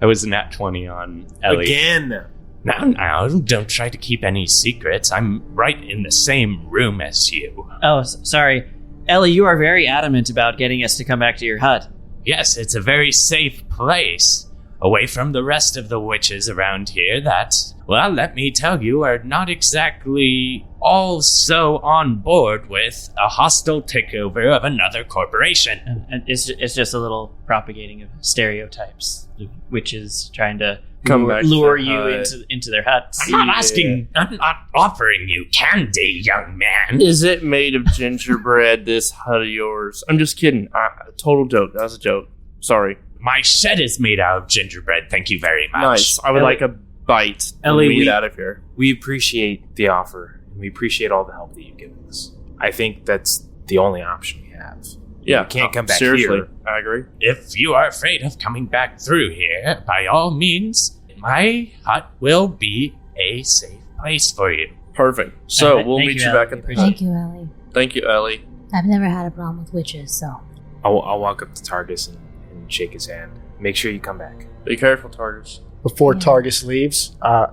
I was nat 20 on Ellie. Again. Now, don't try to keep any secrets. I'm right in the same room as you. Oh, sorry. Ellie, you are very adamant about getting us to come back to your hut. Yes, it's a very safe place. Away from the rest of the witches around here that, well, let me tell you, are not exactly all so on board with a hostile takeover of another corporation. And it's just a little propagating of stereotypes. The witches trying to Come back to lure their you hut. into their huts. I'm not offering you candy, young man. Is it made of gingerbread, this hut of yours? I'm just kidding. Total joke. That was a joke. Sorry. My shed is made out of gingerbread, thank you very much. Nice. I would like a bite. Ellie, Weed out of here. We appreciate the offer, and we appreciate all the help that you've given us. I think that's the only option we have. Yeah. We can't come back seriously, here. I agree. If you are afraid of coming back through here, by all means, my hut will be a safe place for you. Perfect. So Thank we'll you, meet you Ellie. back at the Thank you, Ellie. Thank you, Ellie. I've never had a problem with witches, so. I'll walk up to Targus and shake his hand. Make sure you come back. Be careful, Targus. Before Yeah. Targus leaves, I'm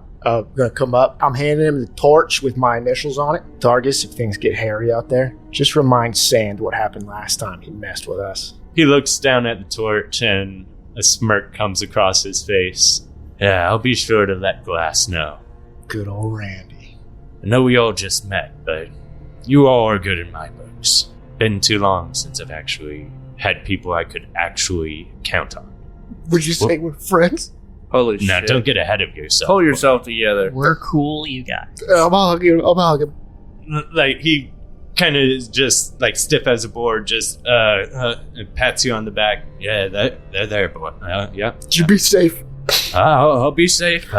gonna come up. I'm handing him the torch with my initials on it. Targus, if things get hairy out there, just remind Sandd what happened last time he messed with us. He looks down at the torch and a smirk comes across his face. Yeah, I'll be sure to let Glass know. Good old Randy. I know we all just met, but you all are good in my books. Been too long since I've actually had people I could actually count on. Would you say we're friends? Holy Now, shit. don't get ahead of yourself. Pull yourself together. We're cool, you guys. I'm gonna hug him. Like, he kind of is just, like, stiff as a board, just pats you on the back. Yeah, they're there, boy. Yeah. You be safe. I'll be safe.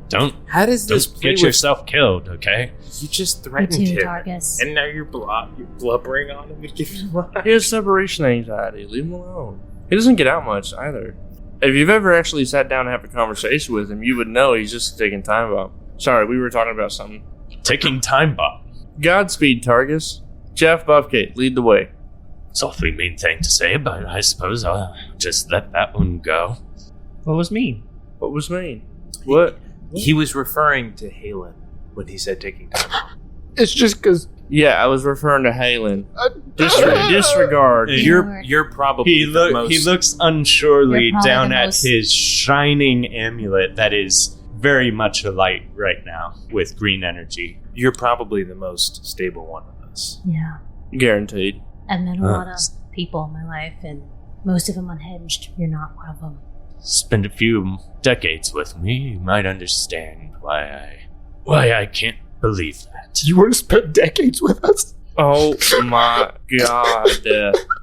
Don't How does this get play with... yourself killed, okay? You just You threatened too, him. Targus. And now you're blubbering on him and giving him a... He has separation anxiety. Leave him alone. He doesn't get out much either. If you've ever actually sat down and have a conversation with him, you would know he's just taking time bomb. Sorry, we were talking about something. Ticking time bomb. Godspeed, Targus. Jeff Buffgate, lead the way. It's an awfully mean thing to say, but I suppose I'll just let that one go. What was mean? What was mean? What? He was referring to Halen when he said taking time off. It's just because Yeah, I was referring to Halen. Disregard. You're probably He the most... looks unsurely You're probably down the at most- his shining amulet that is very much alight right now with green energy. You're probably the most stable one of us. Yeah. Guaranteed. I've met a lot of people in my life, and most of them unhinged. You're not one of them. Spend a few decades with me, you might understand why I can't believe that. you want to spend decades with us. Oh my god.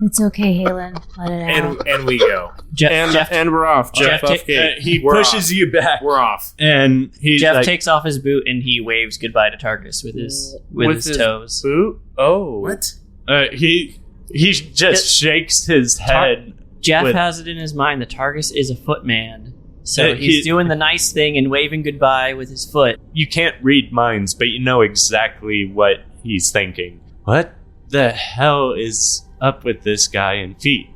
It's okay, Halen. Let it out. And we go. And we're off. Jeff Buffgate. He We're pushes off. you back, We're off. and he Jeff takes off his boot and he waves goodbye to Targus with his toes. Boot? Oh. What? he just shakes his head. Jeff with- has it in his mind that Targus is a footman. So He- he's doing the nice thing and waving goodbye with his foot. You can't read minds, but you know exactly what he's thinking. What the hell is up with this guy and feet?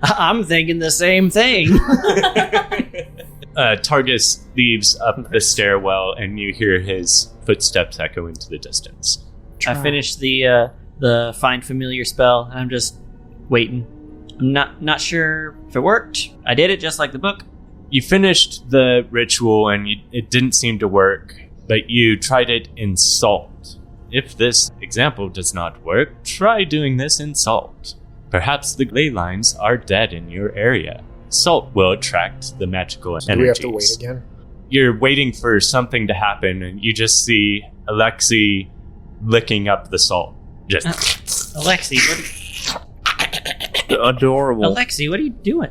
I'm thinking the same thing. Targus leaves up the stairwell, and you hear his footsteps echo into the distance. I finished the find familiar spell, and I'm just waiting. I'm not sure if it worked. I did it just like the book. You finished the ritual, and it didn't seem to work, but you tried it in salt. If this example does not work, try doing this in salt. Perhaps the ley lines are dead in your area. Salt will attract the magical Do energies. we have to wait again? You're waiting for something to happen, and you just see Alexei licking up the salt. Just Alexi, Adorable. Alexi, what are you doing?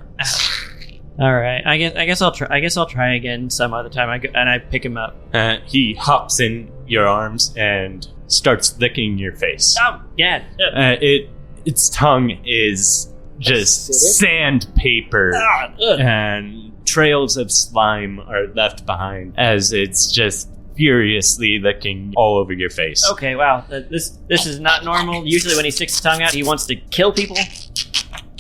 All right, I guess I'll try. I guess I'll try again some other time. I pick him up. he hops in your arms and starts licking your face. Oh, yeah. Its tongue is just Acidic? sandpaper, and trails of slime are left behind as it's just furiously licking all over your face. Okay, wow. This is not normal. Usually, when he sticks his tongue out, he wants to kill people,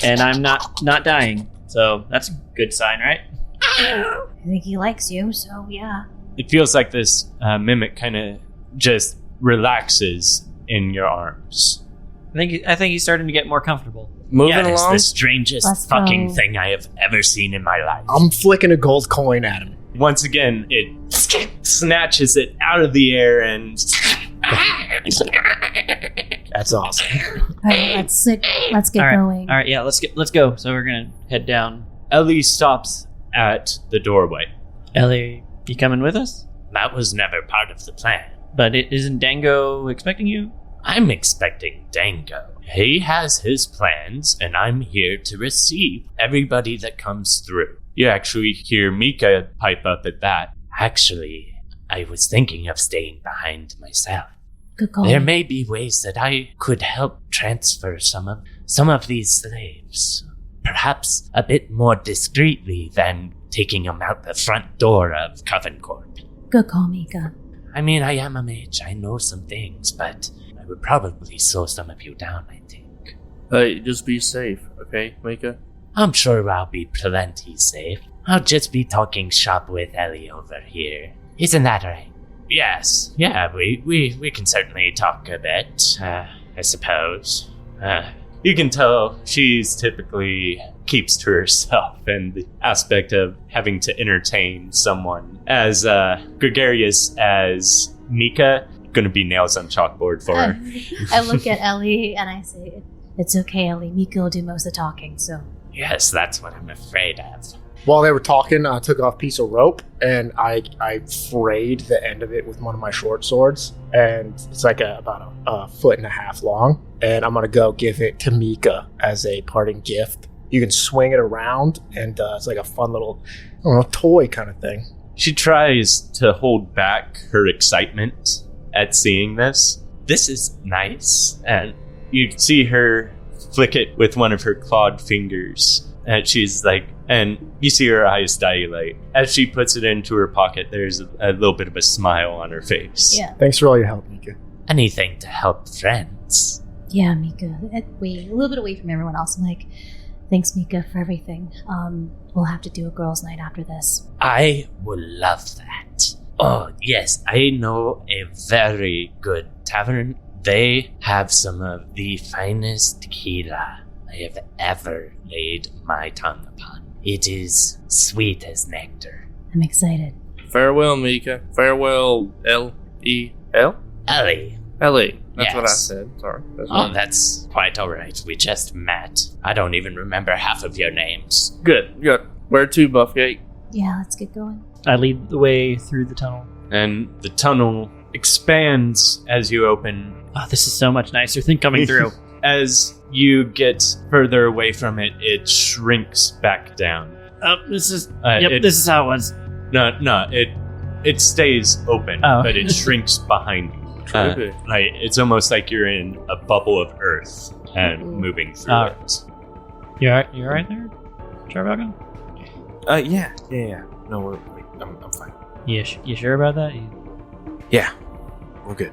and I'm not dying. So that's a good sign, right? I think he likes you, so yeah. It feels like this mimic kind of just relaxes in your arms. I think he's starting to get more comfortable. Moving It's along. the strangest Let's fucking go. thing I have ever seen in my life. I'm flicking a gold coin at him. Once again, it snatches it out of the air and That's awesome. All right, let's get All right. going. All right, yeah, let's go. So we're gonna head down. Ellie stops at the doorway. Ellie, you coming with us? That was never part of the plan. But isn't Dango expecting you? I'm expecting Dango. He has his plans, and I'm here to receive everybody that comes through. You actually hear Mika pipe up at that. Actually, I was thinking of staying behind myself. Good call. There may be ways that I could help transfer some of these slaves. Perhaps a bit more discreetly than taking them out the front door of Coven Corp. Good call, Mika. I mean, I am a mage, I know some things, but I would probably slow some of you down, I think. Hey, just be safe, okay, Mika? I'm sure I'll be plenty safe. I'll just be talking shop with Ellie over here. Isn't that right? Yes, yeah, we can certainly talk a bit, I suppose. You can tell she's typically keeps to herself, and the aspect of having to entertain someone as gregarious as Mika, gonna be nails on chalkboard for her. I look at Ellie and I say, "It's okay, Ellie. Mika will do most of the talking." So Yes, that's what I'm afraid of. While they were talking, I took off a piece of rope and I frayed the end of it with one of my short swords. And it's like about a foot and a half long. And I'm going to go give it to Mika as a parting gift. You can swing it around and it's like a fun little, I don't know, toy kind of thing. She tries to hold back her excitement at seeing this. This is nice. And you see her flick it with one of her clawed fingers. And she's like, and you see her eyes dilate. As she puts it into her pocket, there's a little bit of a smile on her face. yeah, Thanks for all your help, Mika. Anything to help friends. yeah, Mika. A little bit away from everyone else. I'm like, thanks, Mika, for everything. We'll have to do a girls' night after this. I would love that. Oh, yes, I know a very good tavern. They have some of the finest tequila I have ever laid my tongue upon. It is sweet as nectar. I'm excited. Farewell, Mika. Farewell, L-E-L? Ellie. L-E. That's what I Yes. said. Sorry. That's Oh, that's quite alright. We just met. I don't even remember half of your names. Good. Where to, Buffgate? Yeah, let's get going. I lead the way through the tunnel. And the tunnel expands as you open. Oh, this is so much nicer than coming through. As you get further away from it, it shrinks back down. Oh, this is It- this is how it was. No, it stays open, Oh. but it shrinks behind you. Creepy. Like it's almost like you're in a bubble of earth and moving through Ah. it. You all right there, Charvalgon? Yeah. No, I'm fine. You sure about that? Yeah, we're good.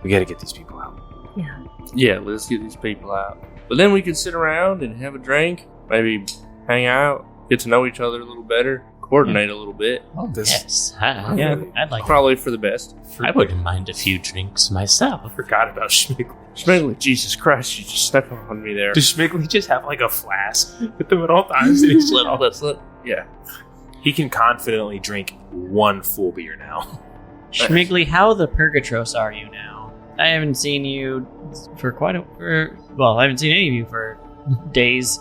We gotta get these people out. Yeah. Yeah, let's get these people out. But then we can sit around and have a drink, maybe hang out, get to know each other a little better, coordinate a little bit. Oh, This- yes. Yeah, I'd like. Probably for the best. I wouldn't mind a few drinks myself. I forgot about Schmigley. Schmigley, Jesus Christ, you just stuck on me there. Does Schmigley just have like a flask with them at all times? And he's Let all that slip. Yeah. He can confidently drink one full beer now. Schmigley, how the Purgatros are you now? I haven't seen you for I haven't seen any of you for days.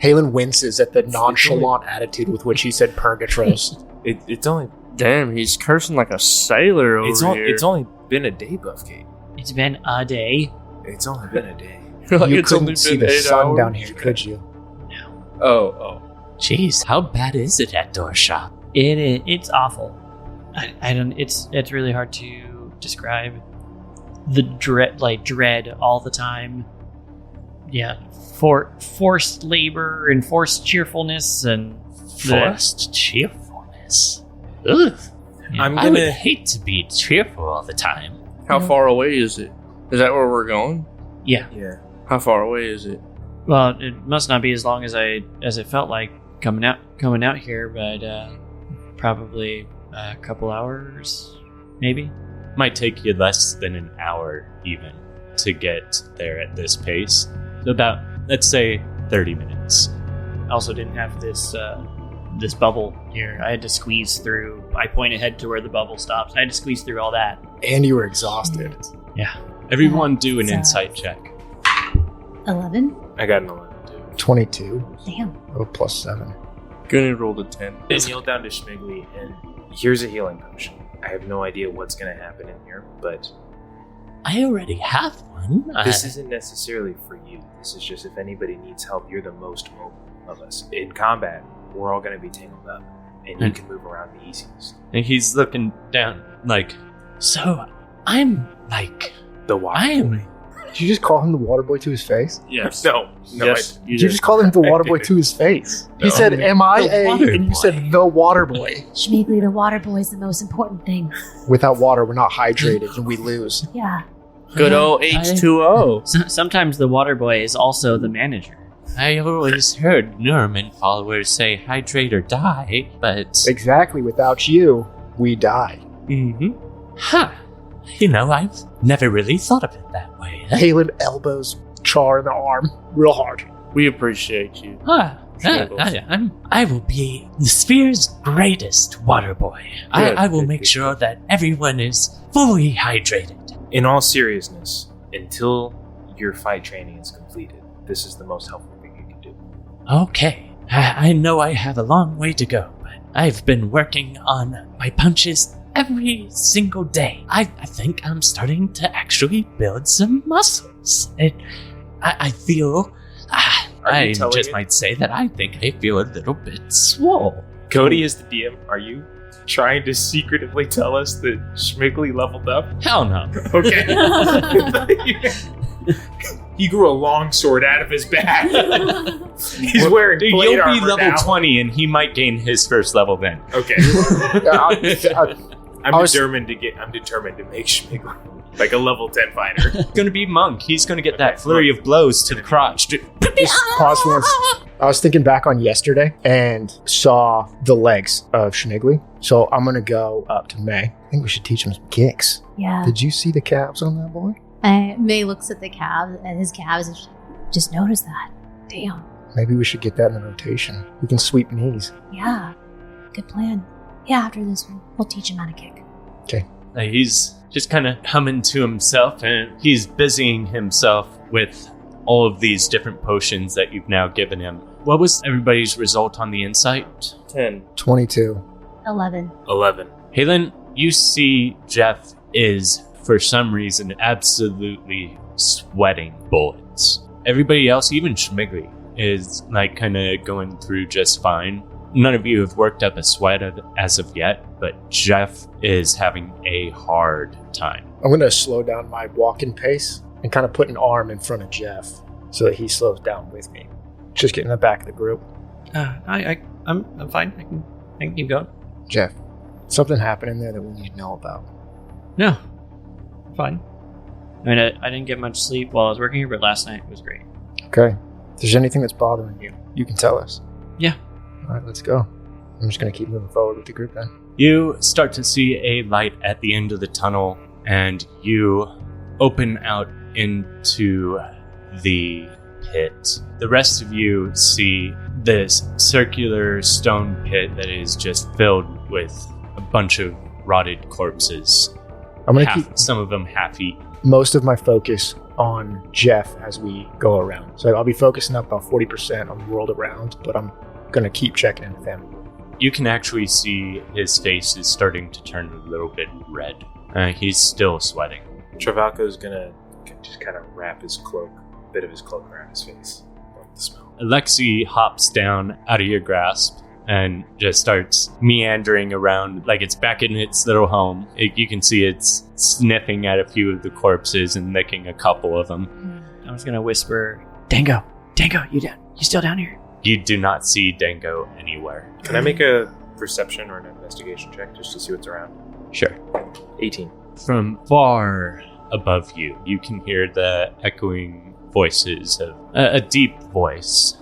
Halen winces at the nonchalant attitude with which he said Purgatros. It's only Damn, he's cursing like a sailor over here. it's only been a day, Buffgate. It's been a day. It's only been a day. Like You it's only couldn't see been the 8 sun hours. down here, could you? Oh. Jeez, how bad is it at Dorshoppe? It's awful. I don't. It's really hard to describe. The dread all the time. Yeah, forced labor and forced cheerfulness and Forced cheerfulness. Ugh. Yeah. I'm I would gonna. hate to be cheerful all the time. How far away is it? Is that where we're going? Yeah. Yeah. How far away is it? Well, it must not be as long as it felt like coming out here, but probably a couple hours, maybe. Might take you less than an hour even to get there at this pace. So about, let's say, 30 minutes. I also didn't have this bubble here. I had to squeeze through. I point ahead to where the bubble stops. I had to squeeze through all that. And you were exhausted. Yeah. Everyone do an So- insight check. 11? I got an 11 too. 22. Damn. Oh, plus 7. Gonna roll the 10. I kneel down to Schmiggly, and here's a healing potion. I have no idea what's going to happen in here, but I already have one. this isn't necessarily for you. This is just if anybody needs help, you're the most mobile of us. In combat, we're all going to be tangled up, and you can move around the easiest. And he's looking down, like, So, I'm like, The water. I'm. Did you just call him the water boy to his face? Yes. No, Yes. Did you just call him the water boy to his face? He said, "Am I The a?" water And you boy. said, "The water boy." Schmeegly, the water boy is the most important thing. Without water, we're not hydrated and we lose. Yeah. Good old H2O. Sometimes the water boy is also the manager. I always heard Nurman followers say hydrate or die, but. Exactly. Without you, we die. mm-hmm. Huh. You know, I've never really thought of it that way. Halen elbows Char in the arm real hard. We appreciate you. I will be the sphere's greatest water boy. Good, I will good, make good, sure that everyone is fully hydrated. In all seriousness, until your fight training is completed, this is the most helpful thing you can do. Okay, I know I have a long way to go, but I've been working on my punches every single day. I think I'm starting to actually build some muscles. I feel. Are you I telling just me? might say that I think I feel a little bit swole. Cody is the DM. Are you trying to secretively tell us that Schmiggly leveled up? Hell no. Okay. He grew a long sword out of his back. He's wearing Dude, plate you'll be armor level now. 20 and he might gain his first level then. Okay. I'm determined to make Schmiggly like a level 10 fighter. It's gonna be Monk. He's gonna get that Okay. flurry of blows to the crotch. Just pause for once. I was thinking back on yesterday and saw the legs of Schmiggly. So I'm going to go up to May. I think we should teach him some kicks. Yeah. Did you see the calves on that boy? May looks at the calves and his calves and just noticed that. Damn. Maybe we should get that in the rotation. We can sweep knees. Yeah. Good plan. Yeah, after this one, we'll teach him how to kick. He's just kind of humming to himself, and he's busying himself with all of these different potions that you've now given him. What was everybody's result on the insight? 10. 22. 11. 11. Halen, you see Jeff is, for some reason, absolutely sweating bullets. Everybody else, even Schmiggly, is like kind of going through just fine. None of you have worked up a sweat as of yet, but Jeff is having a hard time. I'm going to slow down my walking pace and kind of put an arm in front of Jeff so that he slows down with me. Just get in the back of the group. I'm fine. I can keep going. Jeff, something happened in there that we need to know about. No, fine. I mean, I didn't get much sleep while I was working here, but last night was great. Okay. If there's anything that's bothering you, you can tell us. Yeah. All right, let's go. I'm just going to keep moving forward with the group then. You start to see a light at the end of the tunnel, and you open out into the pit. The rest of you see this circular stone pit that is just filled with a bunch of rotted corpses. I'm going to keep Some of them half-eaten. most of my focus on Jeff as we go around. So I'll be focusing up about 40% on the world around, but I'm going to keep checking in with him. You can actually see his face is starting to turn a little bit red. He's still sweating. Travalco's gonna Just kind of wrap his cloak, a bit of his cloak around his face. Like the smell. Alexi hops down out of your grasp and just starts meandering around like it's back in its little home. You can see it's sniffing at a few of the corpses and licking a couple of them. I was gonna whisper, Dango, you still down here? You do not see Dango anywhere. Can I make a perception or an investigation check just to see what's around? Sure. 18. From far above you, you can hear the echoing voices of a deep voice.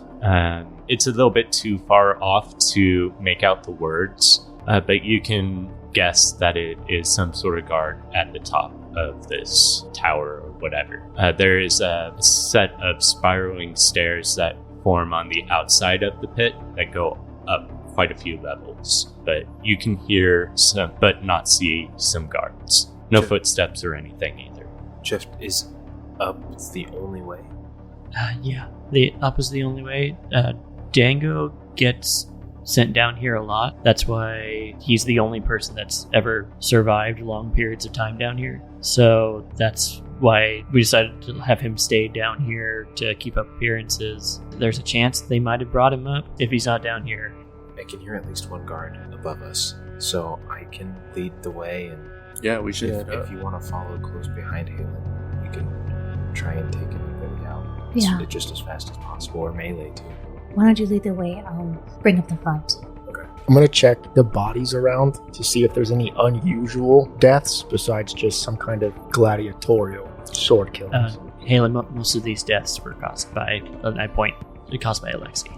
It's a little bit too far off to make out the words, but you can guess that it is some sort of guard at the top of this tower or whatever. There is a set of spiraling stairs that form on the outside of the pit that go up quite a few levels, but you can hear some, but not see some guards. No footsteps or anything either. Jeff, is up the only way? Yeah, the up is the only way. Dango gets sent down here a lot. That's why he's the only person that's ever survived long periods of time down here. So that's why we decided to have him stay down here to keep up appearances. There's a chance they might have brought him up if he's not down here. I can hear at least one guard above us, so I can lead the way, and Yeah, we should. if you want to follow close behind Halen, you can try and take anybody out Yeah. just as fast as possible, or melee too. Why don't you lead the way? I'll bring up the front. I'm going to check the bodies around to see if there's any unusual deaths besides just some kind of gladiatorial sword killings. Halen, most of these deaths were caused by, caused by Alexi.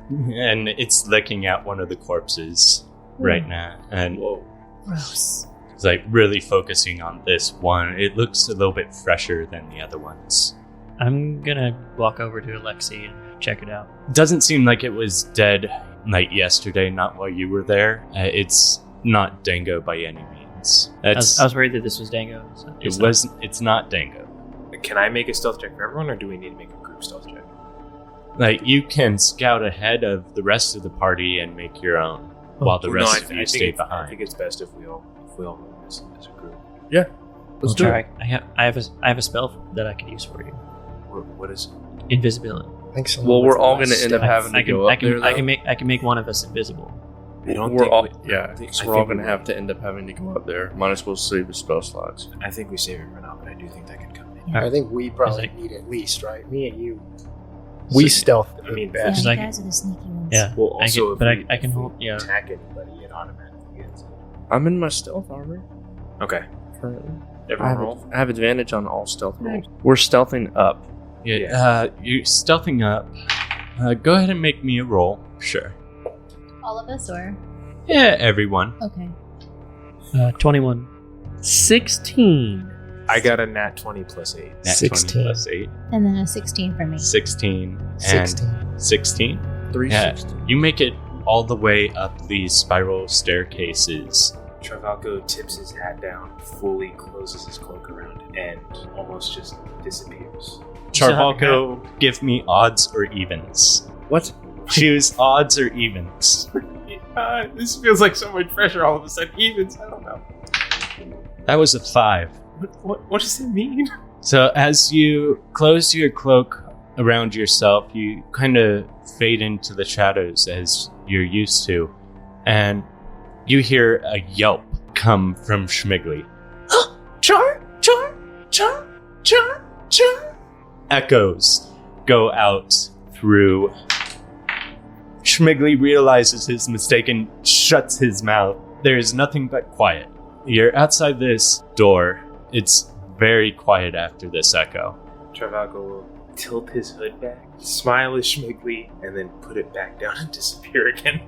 And it's licking at one of the corpses right now. And Gross. it's like really focusing on this one. It looks a little bit fresher than the other ones. I'm gonna walk over to Alexi and check it out. Doesn't seem like it was dead like yesterday, not while you were there. It's not Dango by any means. I was worried that this was Dango. So It's not Dango. Can I make a stealth check for everyone, or do we need to make a group stealth check? Like, you can scout ahead of the rest of the party and make your own, while the rest of you stay I behind. think it's best if we all move as a group. Let's do it. I have a spell that I can use for you. What is it? Invisibility. I think someone Well, with we're the all last going to end up step. having to go up there. I can make one of us invisible. I don't We're think all, we- yeah, I think- so I we're all think going to we- have to end up having to go up there. Might as well save the spell slots. I think we save it for now, but I do think that can come in. I think we probably It's like- need at least, right? Me and you. We stealth. I mean, Yeah, best. you like- guys are the sneaky ones. Yeah. Well, I also, can- if but we- I can if we hold. Yeah. attack anybody, it automatically gets it. I'm in my stealth armor Okay. currently. I Everyone have, roll. I have advantage on all stealth rolls. We're stealthing up. You're stealthing up. Go ahead and make me a roll. Sure. All of us, or? Yeah, everyone. Okay. 21. 16. I got a nat 20 plus 8. Nat 16. 20 plus 8. And then a 16 for me. 16. And 16. 16? 316. You make it all the way up these spiral staircases. Travalco tips his hat down, fully closes his cloak around it, and almost just disappears. Charvalco, give me odds or evens. What? Choose odds or evens. This feels like so much pressure all of a sudden. Evens, I don't know. That was a 5. What does it mean? So as you close your cloak around yourself, you kind of fade into the shadows as you're used to, and you hear a yelp come from Schmigley. Char! Echoes go out through. Schmigley realizes his mistake and shuts his mouth. There is nothing but quiet. You're outside this door. It's very quiet after this echo. Travalco will tilt his hood back, smile at Schmigley, and then put it back down and disappear again.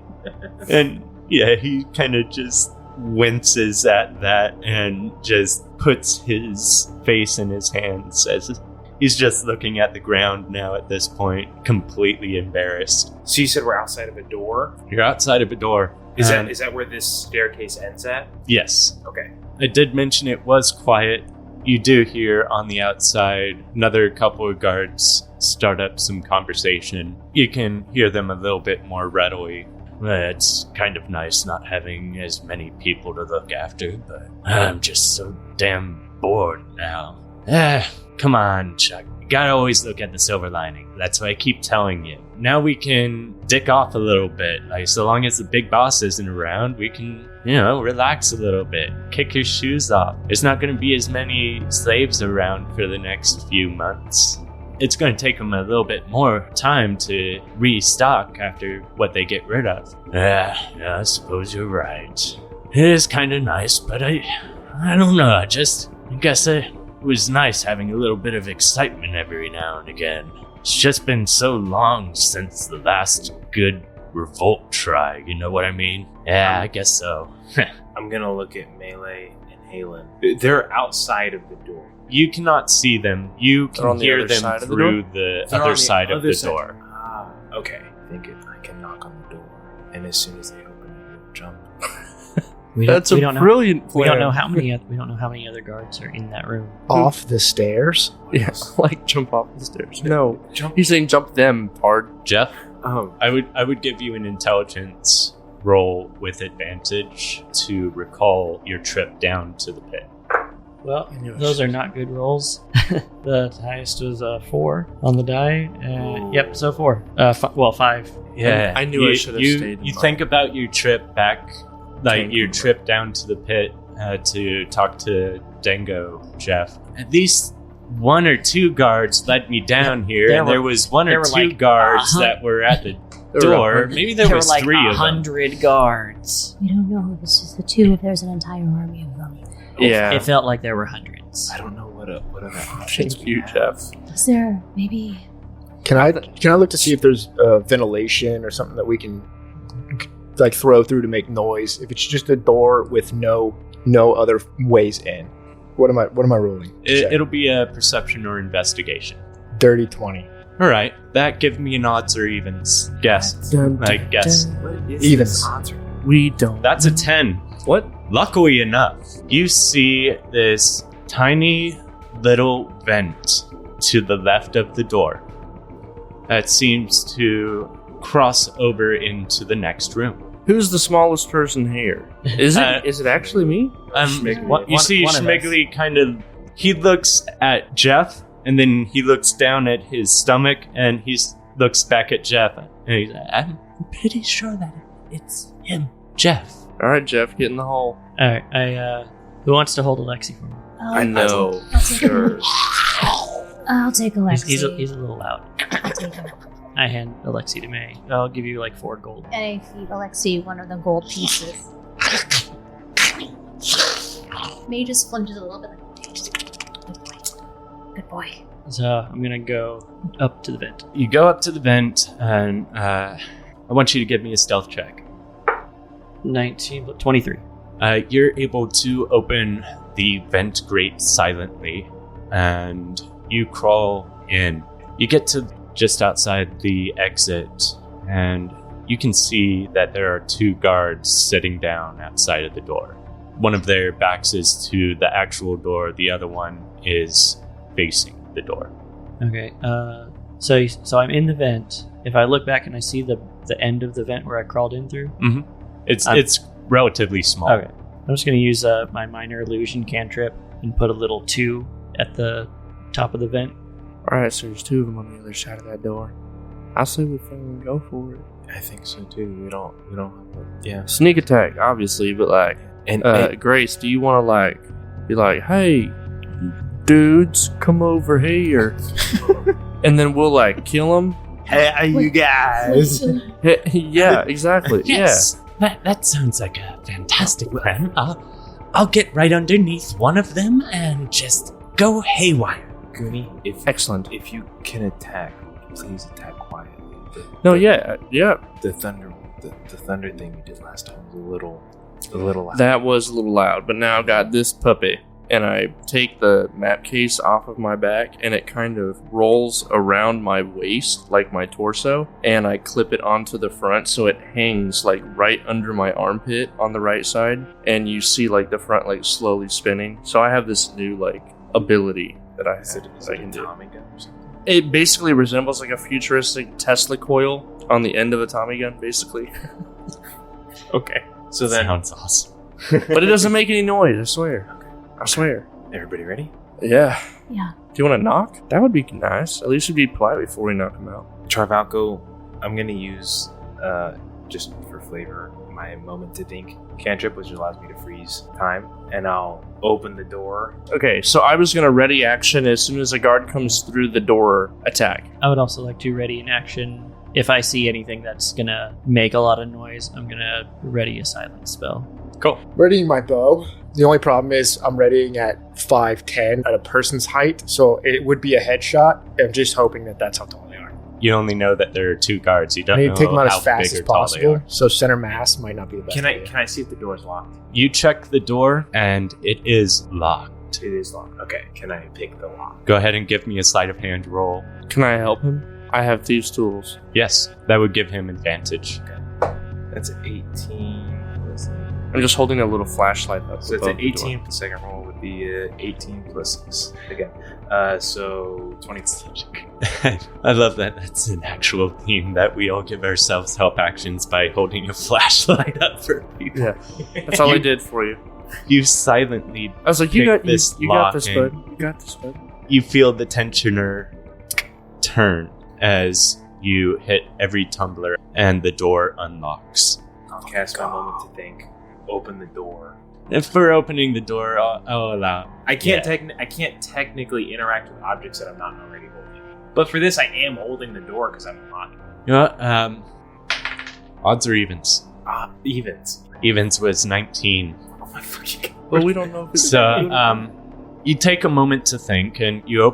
And yeah, he kind of just winces at that and just puts his face in his hands as he's just looking at the ground now at this point, completely embarrassed. So you said we're outside of a door? You're outside of a door. Is that where this staircase ends at? Yes. Okay. I did mention it was quiet. You do hear on the outside another couple of guards start up some conversation. You can hear them a little bit more readily. It's kind of nice not having as many people to look after, but I'm just so damn bored now. Come on, Chuck. You gotta always look at the silver lining. That's what I keep telling you. Now we can dick off a little bit. Like, so long as the big boss isn't around, we can, relax a little bit. Kick your shoes off. There's not gonna be as many slaves around for the next few months. It's going to take them a little bit more time to restock after what they get rid of. Yeah, I suppose you're right. It is kind of nice, but I don't know. I guess it was nice having a little bit of excitement every now and again. It's just been so long since the last good revolt try, you know what I mean? Yeah, I guess so. I'm gonna look at Melee and Halen. They're outside of the door. You cannot see them. You can hear them through the other side of the door. Ah, okay. I can knock on the door, and as soon as they open it, we'll jump. That's a brilliant plan. We don't know how many other guards are in that room. Off the stairs? Yeah, like jump off the stairs. No, he's saying jump them hard. Jeff, I would give you an intelligence roll with advantage to recall your trip down to the pit. Well, those are not good rolls. The highest was 4 on the die. Yep, so 4. 5. Yeah, I knew I should have stayed. You think about your trip back, like your trip down to the pit to talk to Dango, Jeff. At least 1 or 2 guards led me down here, and there was 1 or 2 guards that were at the door. Maybe there was like 3 of them. 100 guards. We don't know if it's just the 2, if there's an entire army of them. Yeah, it felt like there were hundreds. I don't know what other options Thank you, Jeff. Is there maybe? Can I look to see if there's ventilation or something that we can like throw through to make noise? If it's just a door with no other ways in, what am I rolling? It'll be a perception or investigation. Dirty 20. All right, that gives me an odds or evens guess. I guess Evens. We don't. That's a 10. What? Luckily enough, you see this tiny little vent to the left of the door that seems to cross over into the next room. Who's the smallest person here? Is it actually me? You see Schmiggly kind of, he looks at Jeff, and then he looks down at his stomach, and he looks back at Jeff, and he's like, I'm pretty sure that it's him, Jeff. All right, Jeff, get in the hole. All right, who wants to hold Alexi for me? I know. Sure. I'll take Alexi. He's a little loud. I'll take him. I hand Alexi to May. I'll give you like 4 gold. And I feed Alexi one of the gold pieces. May just flinches a little bit. Good boy. So I'm gonna go up to the vent. You go up to the vent, and I want you to give me a stealth check. 23. You're able to open the vent grate silently, and you crawl in. You get to just outside the exit, and you can see that there are 2 guards sitting down outside of the door. One of their backs is to the actual door, the other one is facing the door. Okay, so I'm in the vent. If I look back and I see the end of the vent where I crawled in through, it's relatively small. Okay, I'm just gonna use my minor illusion cantrip and put a little 2 at the top of the vent. All right, so there's 2 of them on the other side of that door. I say we fucking go for it. I think so too. We don't have to, yeah. Sneak attack, obviously, but like, Grace, do you want to be like, hey, dudes, come over here, and then we'll kill them? Hey, you guys. Yeah, exactly. Yes, yeah. That sounds like a fantastic plan. I'll get right underneath one of them and just go haywire. Goonie, Excellent. If you can attack, please attack quietly. The thunder thing we did last time was a little loud. That was a little loud, but now I've got this puppy, and I take the map case off of my back, and it kind of rolls around my waist, like my torso, and I clip it onto the front, so it hangs right under my armpit on the right side, and you see the front slowly spinning. So I have this new ability that I can do. Tommy gun or something? It basically resembles a futuristic Tesla coil, On the end of a Tommy gun, basically. Okay. So then, Sounds awesome. But it doesn't make any noise, I swear. I swear. everybody ready? Yeah. Yeah. Do you want to knock? That would be nice. At least we'd be polite before we knock him out. Charvalco, I'm going to use, just for flavor, my moment to think cantrip, which allows me to freeze time, and I'll open the door. Okay, so I was going to ready action as soon as a guard comes through the door, attack. I would also like to ready an action. If I see anything that's gonna make a lot of noise, I'm gonna ready a silence spell. Cool. Readying my bow. The only problem is I'm readying at 5'10" at a person's height, so it would be a headshot. I'm just hoping that that's how tall they are. You only know that there are 2 guards. You don't I need know to take them out how as fast big as or tall they possible, are. so center mass might not be the best. Can idea. I see if the door's locked? You check the door, and it is locked. It is locked. Okay. Can I pick the lock? Go ahead and give me a sleight of hand roll. Can I help him? I have thieves' tools. Yes, that would give him advantage. That's an 18. I'm just holding a little flashlight up. So it's above an the door. 18. The second roll would be 18 plus 6 again. So 20. I love that. That's an actual theme that we all give ourselves help actions by holding a flashlight up for people. Yeah. That's all I did for you. You silently, I was like, Pick you got this this. You got this, lock bud. You got this, bud. you feel the tensioner turn as you hit every tumbler and the door unlocks. I'll cast my moment to think. Open the door. And for opening the door, I'll allow. I can't technically interact with objects that I'm not already holding. But for this, I am holding the door because I'm unlocking. You know what, odds or evens? Evens. Evens was 19. Oh my fucking god. Well, we don't know if it's So, you take a moment to think, and you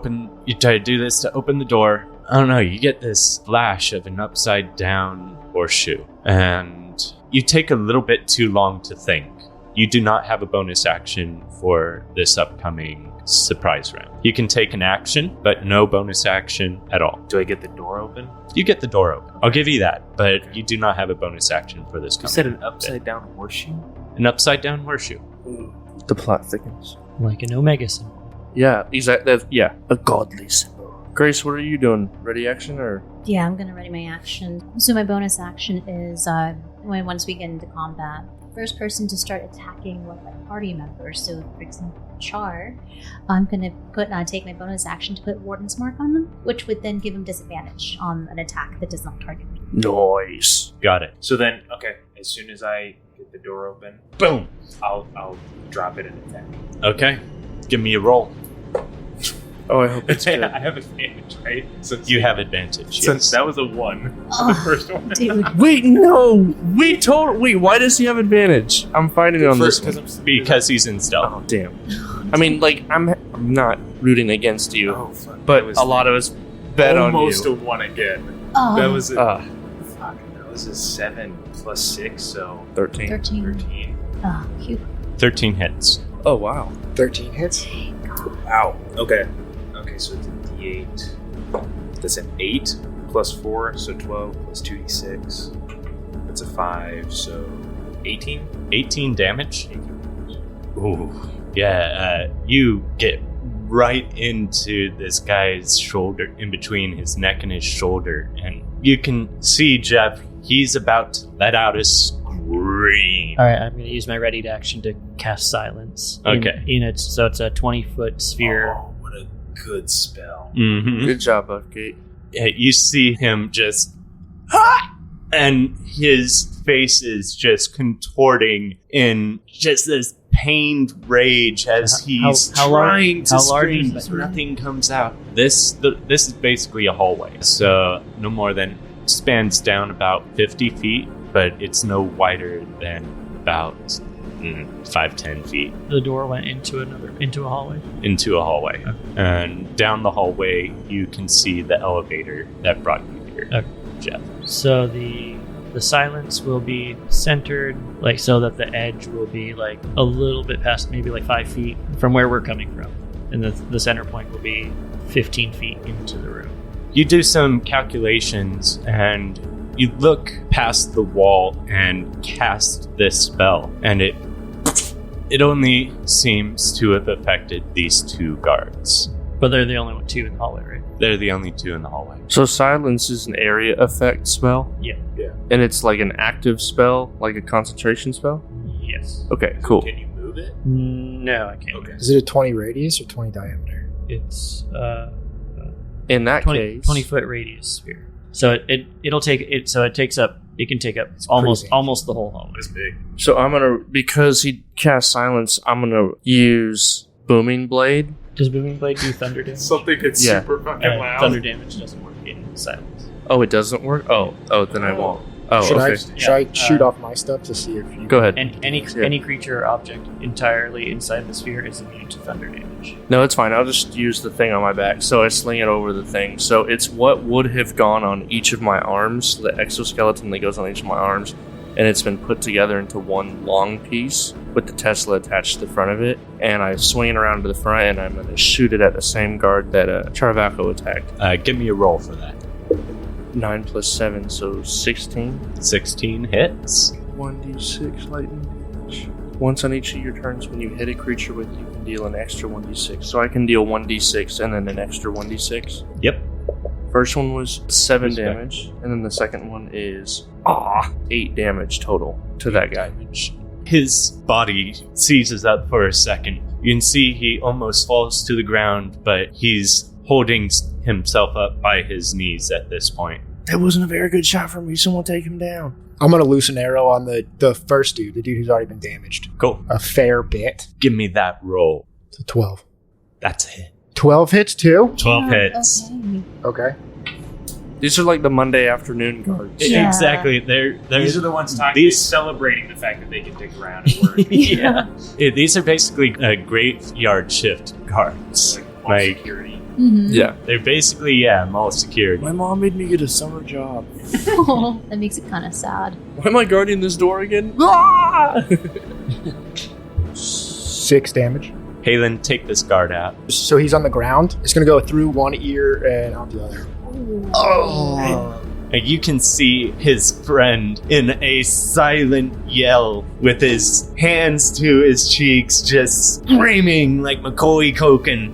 try to do this to open the door. I don't know, you get this flash of an upside down horseshoe, and you take a little bit too long to think. You do not have a bonus action for this upcoming surprise round. You can take an action, but no bonus action at all. Do I get the door open? You get the door open. I'll give you that, but you do not have a bonus action for this You coming. said an upside down horseshoe? An upside down horseshoe. the plot thickens. Like an omega symbol. Yeah, exactly. Yeah, a godly symbol. Grace, what are you doing? Ready action or? Yeah, I'm gonna ready my action. So my bonus action is once we get into combat, first person to start attacking one of my party members. So, for example, Char, I'm gonna take my bonus action to put Warden's Mark on them, which would then give him disadvantage on an attack that does not target me. Nice. Got it. So then, okay, as soon as I get the door open, Boom. I'll drop it and attack. Okay. Give me a roll. Oh, I hope it's good. I have advantage, right? Since You have advantage. Since Yes. that was a 1 Oh, the first one. dude. Wait, no. Wait, why does he have advantage? I'm fighting on this. Because he's in stealth. Oh, damn. I mean, like, I'm not rooting against you, Oh, fuck. but That was a lot of us bet on almost you. a 1 again. Oh, That was a, Ah, fuck, that was a 7 plus 6, so 13. 13. 13. Oh, cute. 13 hits. Oh, wow. 13 hits. Wow. Okay, so it's a D8. That's an 8 plus 4, so 12 plus 2d6. That's a 5, so 18? 18 damage? Ooh. Yeah, you get right into this guy's shoulder, in between his neck and his shoulder, and you can see Jeff, he's about to let out a scream. All right, I'm going to use my ready action to cast silence. Okay. So it's a 20-foot sphere. Oh, what a good spell. Mm-hmm. Good job, Buffgate. Yeah, you see him just, and his face is just contorting in just this pained rage as he's How lar- trying to how large scream, is but this? nothing comes out. This is basically a hallway, so no more than spans down about 50 feet, but it's no wider than about 5-10 feet The door went into a hallway. into a hallway, and down the hallway you can see the elevator that brought you here, Okay. Jeff. So the silence will be centered, like so that the edge will be like a little bit past, maybe like 5 feet from where we're coming from, and the center point will be 15 feet into the room. You do some calculations and you look past the wall and cast this spell, and it only seems to have affected these 2 guards. But they're the only two in the hallway, right? They're the only two in the hallway. So silence is an area effect spell? Yeah. And it's like an active spell, like a concentration spell? Yes. Okay, cool. Can you move it? No, I can't. Okay. Is it a 20 radius or 20 diameter? It's In that 20 case... foot radius sphere. So it'll take it. So it can take up It's almost crazy. the whole hallway. It's big. So I'm gonna... Because he cast silence, I'm gonna use Booming Blade. Does Booming Blade do thunder damage? Something that's Yeah. super fucking loud. Thunder damage doesn't work in silence. Oh, it doesn't work? Oh, then I won't. Oh, should okay. I shoot off my stuff to see if you... Go ahead. And any creature or object entirely inside the sphere is immune to thunder damage. No, it's fine. I'll just use the thing on my back. So I sling it over the thing. So it's what would have gone on each of my arms, the exoskeleton that goes on each of my arms, and it's been put together into one long piece with the Tesla attached to the front of it. And I swing it around to the front, and I'm going to shoot it at the same guard that Charvaco attacked. Give me a roll for that. 9 plus 7, so 16. 16 hits. 1d6 lightning damage. Once on each of your turns, when you hit a creature with it, you can deal an extra 1d6. So I can deal 1d6 and then an extra 1d6. Yep. First one was 7 Respect. damage, and then the second one is 8 damage total to that guy. His body seizes up for a second. You can see he almost falls to the ground, but he's holding himself up by his knees at this point. That wasn't a very good shot for me. Someone take him down. I'm going to loose an arrow on the first dude, the dude who's already been damaged. Cool. A fair bit. Give me that roll. To 12. That's a hit. 12 hits too? 12 hits. Okay. Okay. These are like the Monday afternoon guards. Yeah. Exactly. They're These are the ones talking, celebrating the fact that they can dig around and work. Yeah. these are basically graveyard shift guards. Like, Like- security. Mm-hmm. Yeah. They're basically, mall security. My mom made me get a summer job. That makes it kind of sad. Why am I guarding this door again? 6 damage. Halen, take this guard out. So he's on the ground. It's going to go through one ear and out the other. Oh. And you can see his friend in a silent yell with his hands to his cheeks, just screaming like Macaulay Culkin.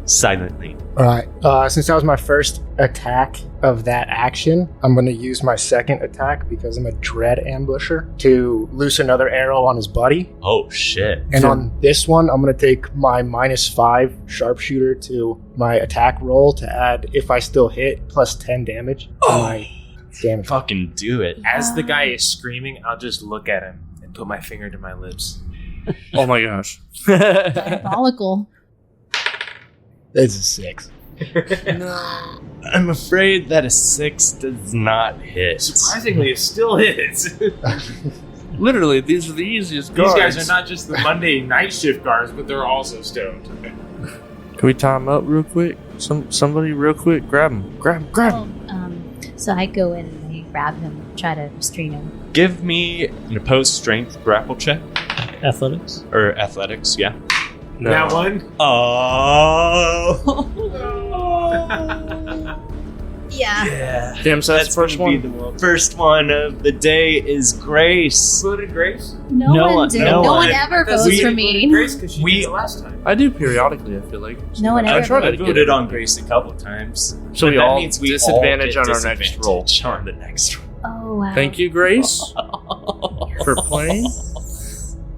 Silently. All right. Since that was my first attack of that action, I'm going to use my second attack because I'm a dread ambusher to loose another arrow on his buddy. Oh, shit. And on this one, I'm going to take my -5 sharpshooter to my attack roll to add, if I still hit, plus 10 damage to my damage. Fucking do it. As the guy is screaming, I'll just look at him and put my finger to my lips. Oh my gosh. Diabolical. It's a 6. I'm afraid that a 6 does not hit. Surprisingly, it still hits. Literally, these are the easiest These guards. guys are not just the Monday night shift guards, but they're also stoned. Can we tie him up real quick? Somebody real quick, grab him. Grab him. So I go in and I grab him, try to restrain him. Give me an opposed strength grapple check. Athletics. Or athletics, yeah. No. That one? Oh. Yeah. Damn, so that's the first gonna one. be the first one of the day is Grace. Voted Grace? No, No one one- did. no No one. one ever That's votes the- for me. Grace because she We- did it last time. I do periodically, I feel like. No one I ever try to I get voted it. on Grace a couple times. So But we that all means we disadvantage all get on our next disadvantage roll. on the next roll. Oh, wow. Thank you, Grace, for playing.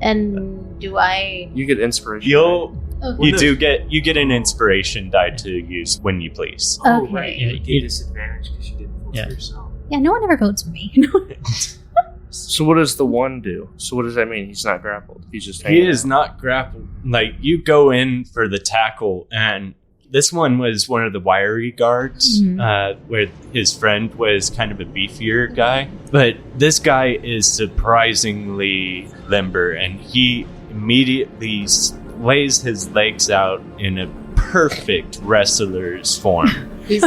And do I... You get inspiration. Okay. You get an inspiration die to use when you please. Oh, Okay. right. You get disadvantage because you didn't vote Yeah. for yourself. Yeah, no one ever votes for me. So what does the one do? So what does that mean? He's not grappled. He's just He hanging is out. not grappled. Like, you go in for the tackle, and this one was one of the wiry guards, where his friend was kind of a beefier guy. But this guy is surprisingly limber, and he immediately lays his legs out in a perfect wrestler's form. He's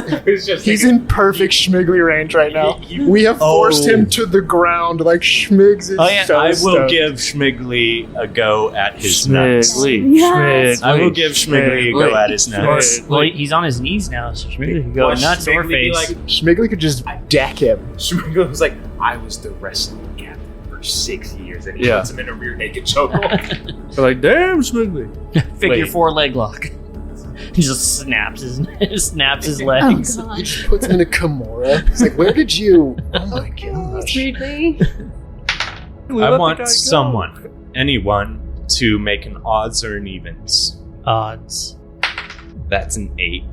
in perfect Schmiggly range right now. We have forced him to the ground like Schmiggs is Oh yeah, so I will stoked. give Schmiggly a go at his nuts. Schmiggly. Yes. I will give Schmiggly a go at his nuts. Well, he's on his knees now, so maybe he can go Watch nuts or Schmiggly be face. like- Schmiggly could just deck him. Schmiggly was like, I was the wrestling captain for 6 years, and he Yeah. puts him in a rear naked chokehold. They're like, damn, Smiggly. Figure Wait. 4 leg lock. He just snaps his Oh legs. god. He just puts him in a Kimura. It's like, where did you? Oh my gosh. Weirdly. I want someone, anyone, to make an odds or an evens. Odds. That's an 8.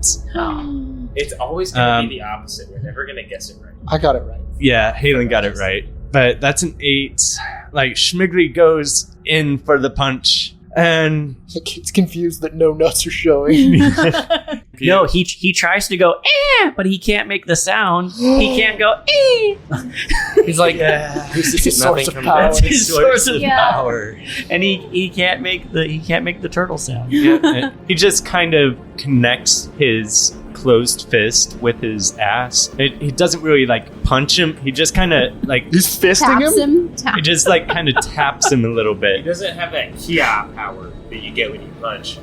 It's always going to be the opposite. We're never going to guess it right. I got it right. Yeah, Halen got it right. But that's an 8. Like, Schmiggly goes in for the punch, and The kid's confused that no nuts are showing. No, he tries to go, but he can't make the sound. He can't go, He's like, This is his Nothing source of comes power. That's his source of Yeah. power. And he can't make the turtle sound. yeah, he just kind of connects his closed fist with his ass. He doesn't really, like, punch him. He just kind of, like, He's fisting Taps him? him. he just, like, kind of taps him a little He bit. doesn't have that Kia power that you get when you punch.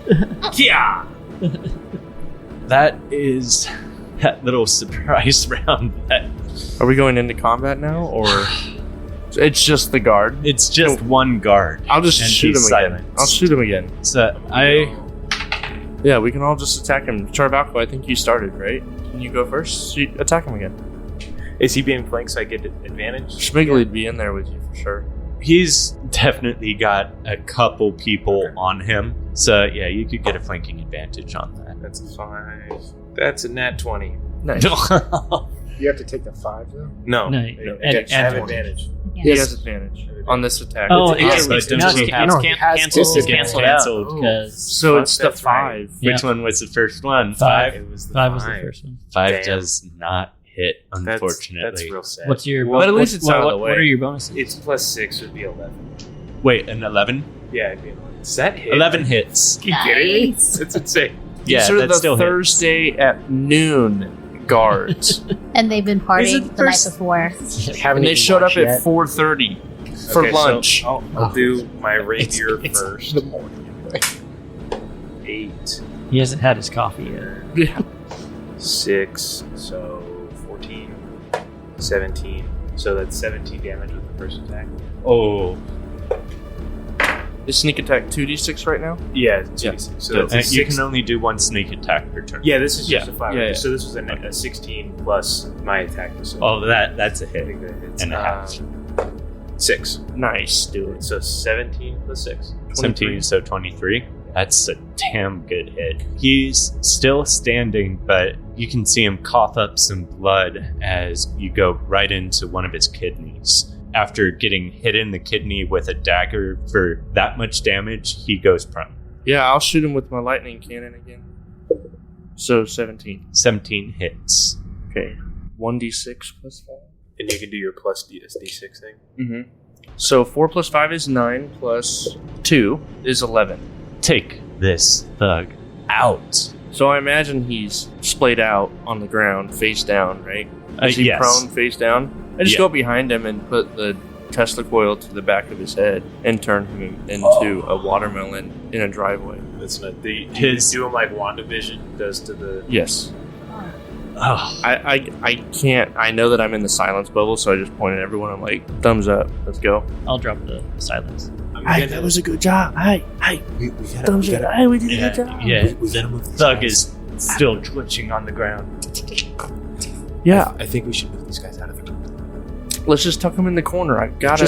Kia! That is that little surprise round. That are we going into combat now, or it's just the guard? it's just one guard. I'll just And shoot him he's again. silent. I'll shoot him again. So Yeah, we can all just attack him. Charvalco, I think you started, right? Can you go first? Attack him again. Is he being flanked so I get advantage? Schmiggly'd be in there with you for sure. he's definitely got a couple people on him. So yeah, you could get a flanking advantage on that. That's a 5. That's a nat 20. Nice. You have to take the 5 though? No. No, I have advantage. He has advantage on this attack. Oh, It's- it's it's canceled canceled out. canceled because so it's the That's right. 5. which one was the first one? 5. It was the 5 was the first one. 5 Damn. does not hit, unfortunately. That's real sad. What's your? But at least it's out of the what way. are your bonuses? It's plus 6 would be 11. Wait, an 11? Yeah, it'd be 11. Does that hit? 11 hits. You kidding me? Nice. That's insane. Yeah, These are that the still hits. Thursday at noon guards. And they've been Is partying it the night first- before. And they showed up at 4:30 for Okay, so lunch. I'll do my rapier It's first. the morning. 8, He hasn't had his coffee yet. Yeah. 6, so 14, 17. So that's 17 damage with the first attack. Oh, Is sneak attack 2d6 right now? Yeah, it's 2d6. So so, that's a you 6. can only do one sneak attack per turn. Yeah, this is just Yeah. a 5. Yeah, yeah. So this was a 16 plus my attack. So Oh, that's a I hit. think that hits. And a half. 6. Nice, dude. So 17 plus 6. 17, so 23. That's a damn good hit. He's still standing, but you can see him cough up some blood as you go right into one of his kidneys. After getting hit in the kidney with a dagger for that much damage, he goes prone. Yeah, I'll shoot him with my lightning cannon again. So 17. 17 hits. Okay. 1d6 plus 5. And you can do your plus D6 thing. Mm-hmm. So 4 plus 5 is 9, plus 2 is 11. Take this thug out. So I imagine he's splayed out on the ground, face down, right? Is he Yes. prone, face down? I just Yeah. go behind him and put the Tesla coil to the back of his head and turn him into a watermelon in a driveway. That's not the. His- Do him like WandaVision does to the. Yes. Oh, I can't. I know that I'm in the silence bubble, so I just point at everyone. I'm like, thumbs up. Let's go. I'll drop the silence. I'm gonna- a good job. Hey, We thumbs up. Hey, we did a yeah, good job. yeah. we got him with these Thug guys. is still twitching on the ground. Yeah, I think we should move these guys out of the room. let's just tuck him in the corner. I've got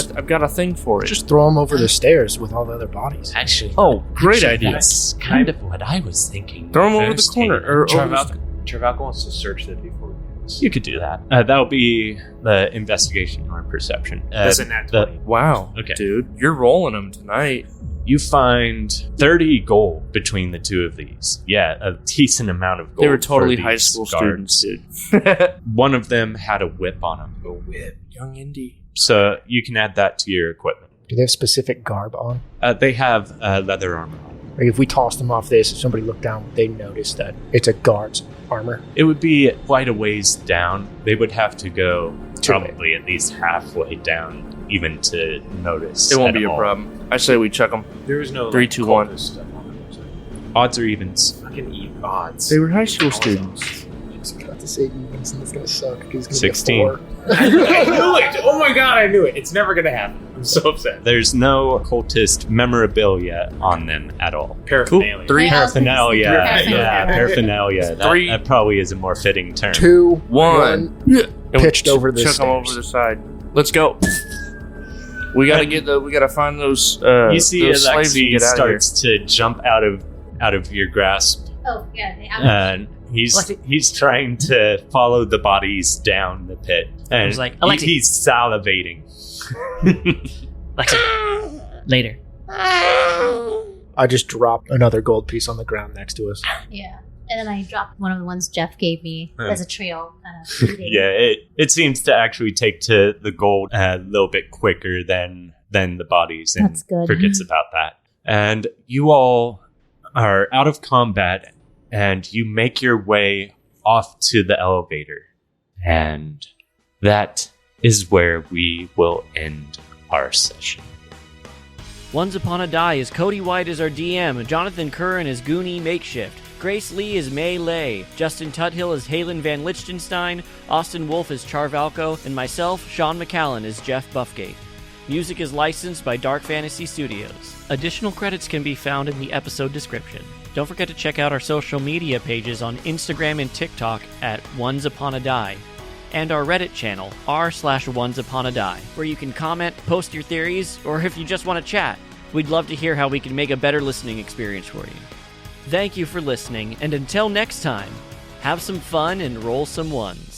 a thing for it. Just throw him over the stairs with all the other bodies. Actually, Oh, Great actually, idea. That's kind of what I was thinking. Throw him over the first, corner, Hayden. or over the Travalco wants to search that before we do this. You could do that. That'll be the investigation or perception. That's a nat the- 20. Wow, Okay. dude, you're rolling them tonight. You find 30 gold between the two of these. Yeah, a decent amount of gold. They were totally for high these school guards. students, dude. One of them had a whip on him. A whip. Young Indy. So you can add that to your equipment. Do they have specific garb on? They have leather armor on. Like if we tossed them off this, if somebody looked down, they notice that it's a guard's armor. It would be quite a ways down. They would have to go To probably at least halfway down even to notice. It won't at be a all. problem. I say we chuck them. There was no 3, 2, 1. cultist stuff on them. So Odds or evens. fucking eat odds. They were high school students. I was about to say evens, and it's gonna suck because it's gonna 16. be a 4. I knew it. Oh my god, I knew it. It's never gonna happen. I'm I'm so upset. There's no occultist memorabilia on them at all. Paraphernalia. Three. Paraphernalia. Paraphernalia. Paraphernalia. Three. That probably is a more fitting term. 2, One. 1. Pitched over the Chuck them over stairs. the side. Let's go. We gotta find those. You see those slaves and Alexi get out of here. starts to jump out of your grasp, Oh, yeah. and he's trying to follow the bodies down the pit, and was like, Alexi. he's salivating. Lexi, later. I just dropped another gold piece on the ground next to us. Yeah. And then I dropped one of the ones Jeff gave me as a trail. Yeah, it seems to actually take to the gold a little bit quicker than the bodies, and That's good. forgets about that. And you all are out of combat, and you make your way off to the elevator. And that is where we will end our session. Once Upon a Die is Cody White as our DM, Jonathan Curran as Goonie Makeshift, Grace Lee is May Lay, Justin Tuthill as Halen Van Lichtenstein, Austin Wolf as Charvalco, and myself, Sean McCallan, as Jeff Buffgate. Music is licensed by Dark Fantasy Studios. Additional credits can be found in the episode description. Don't forget to check out our social media pages on Instagram and TikTok at Once Upon a Die, and our Reddit channel, r/OnesUponADie, where you can comment, post your theories, or if you just want to chat. We'd love to hear how we can make a better listening experience for you. Thank you for listening, and until next time, have some fun and roll some ones.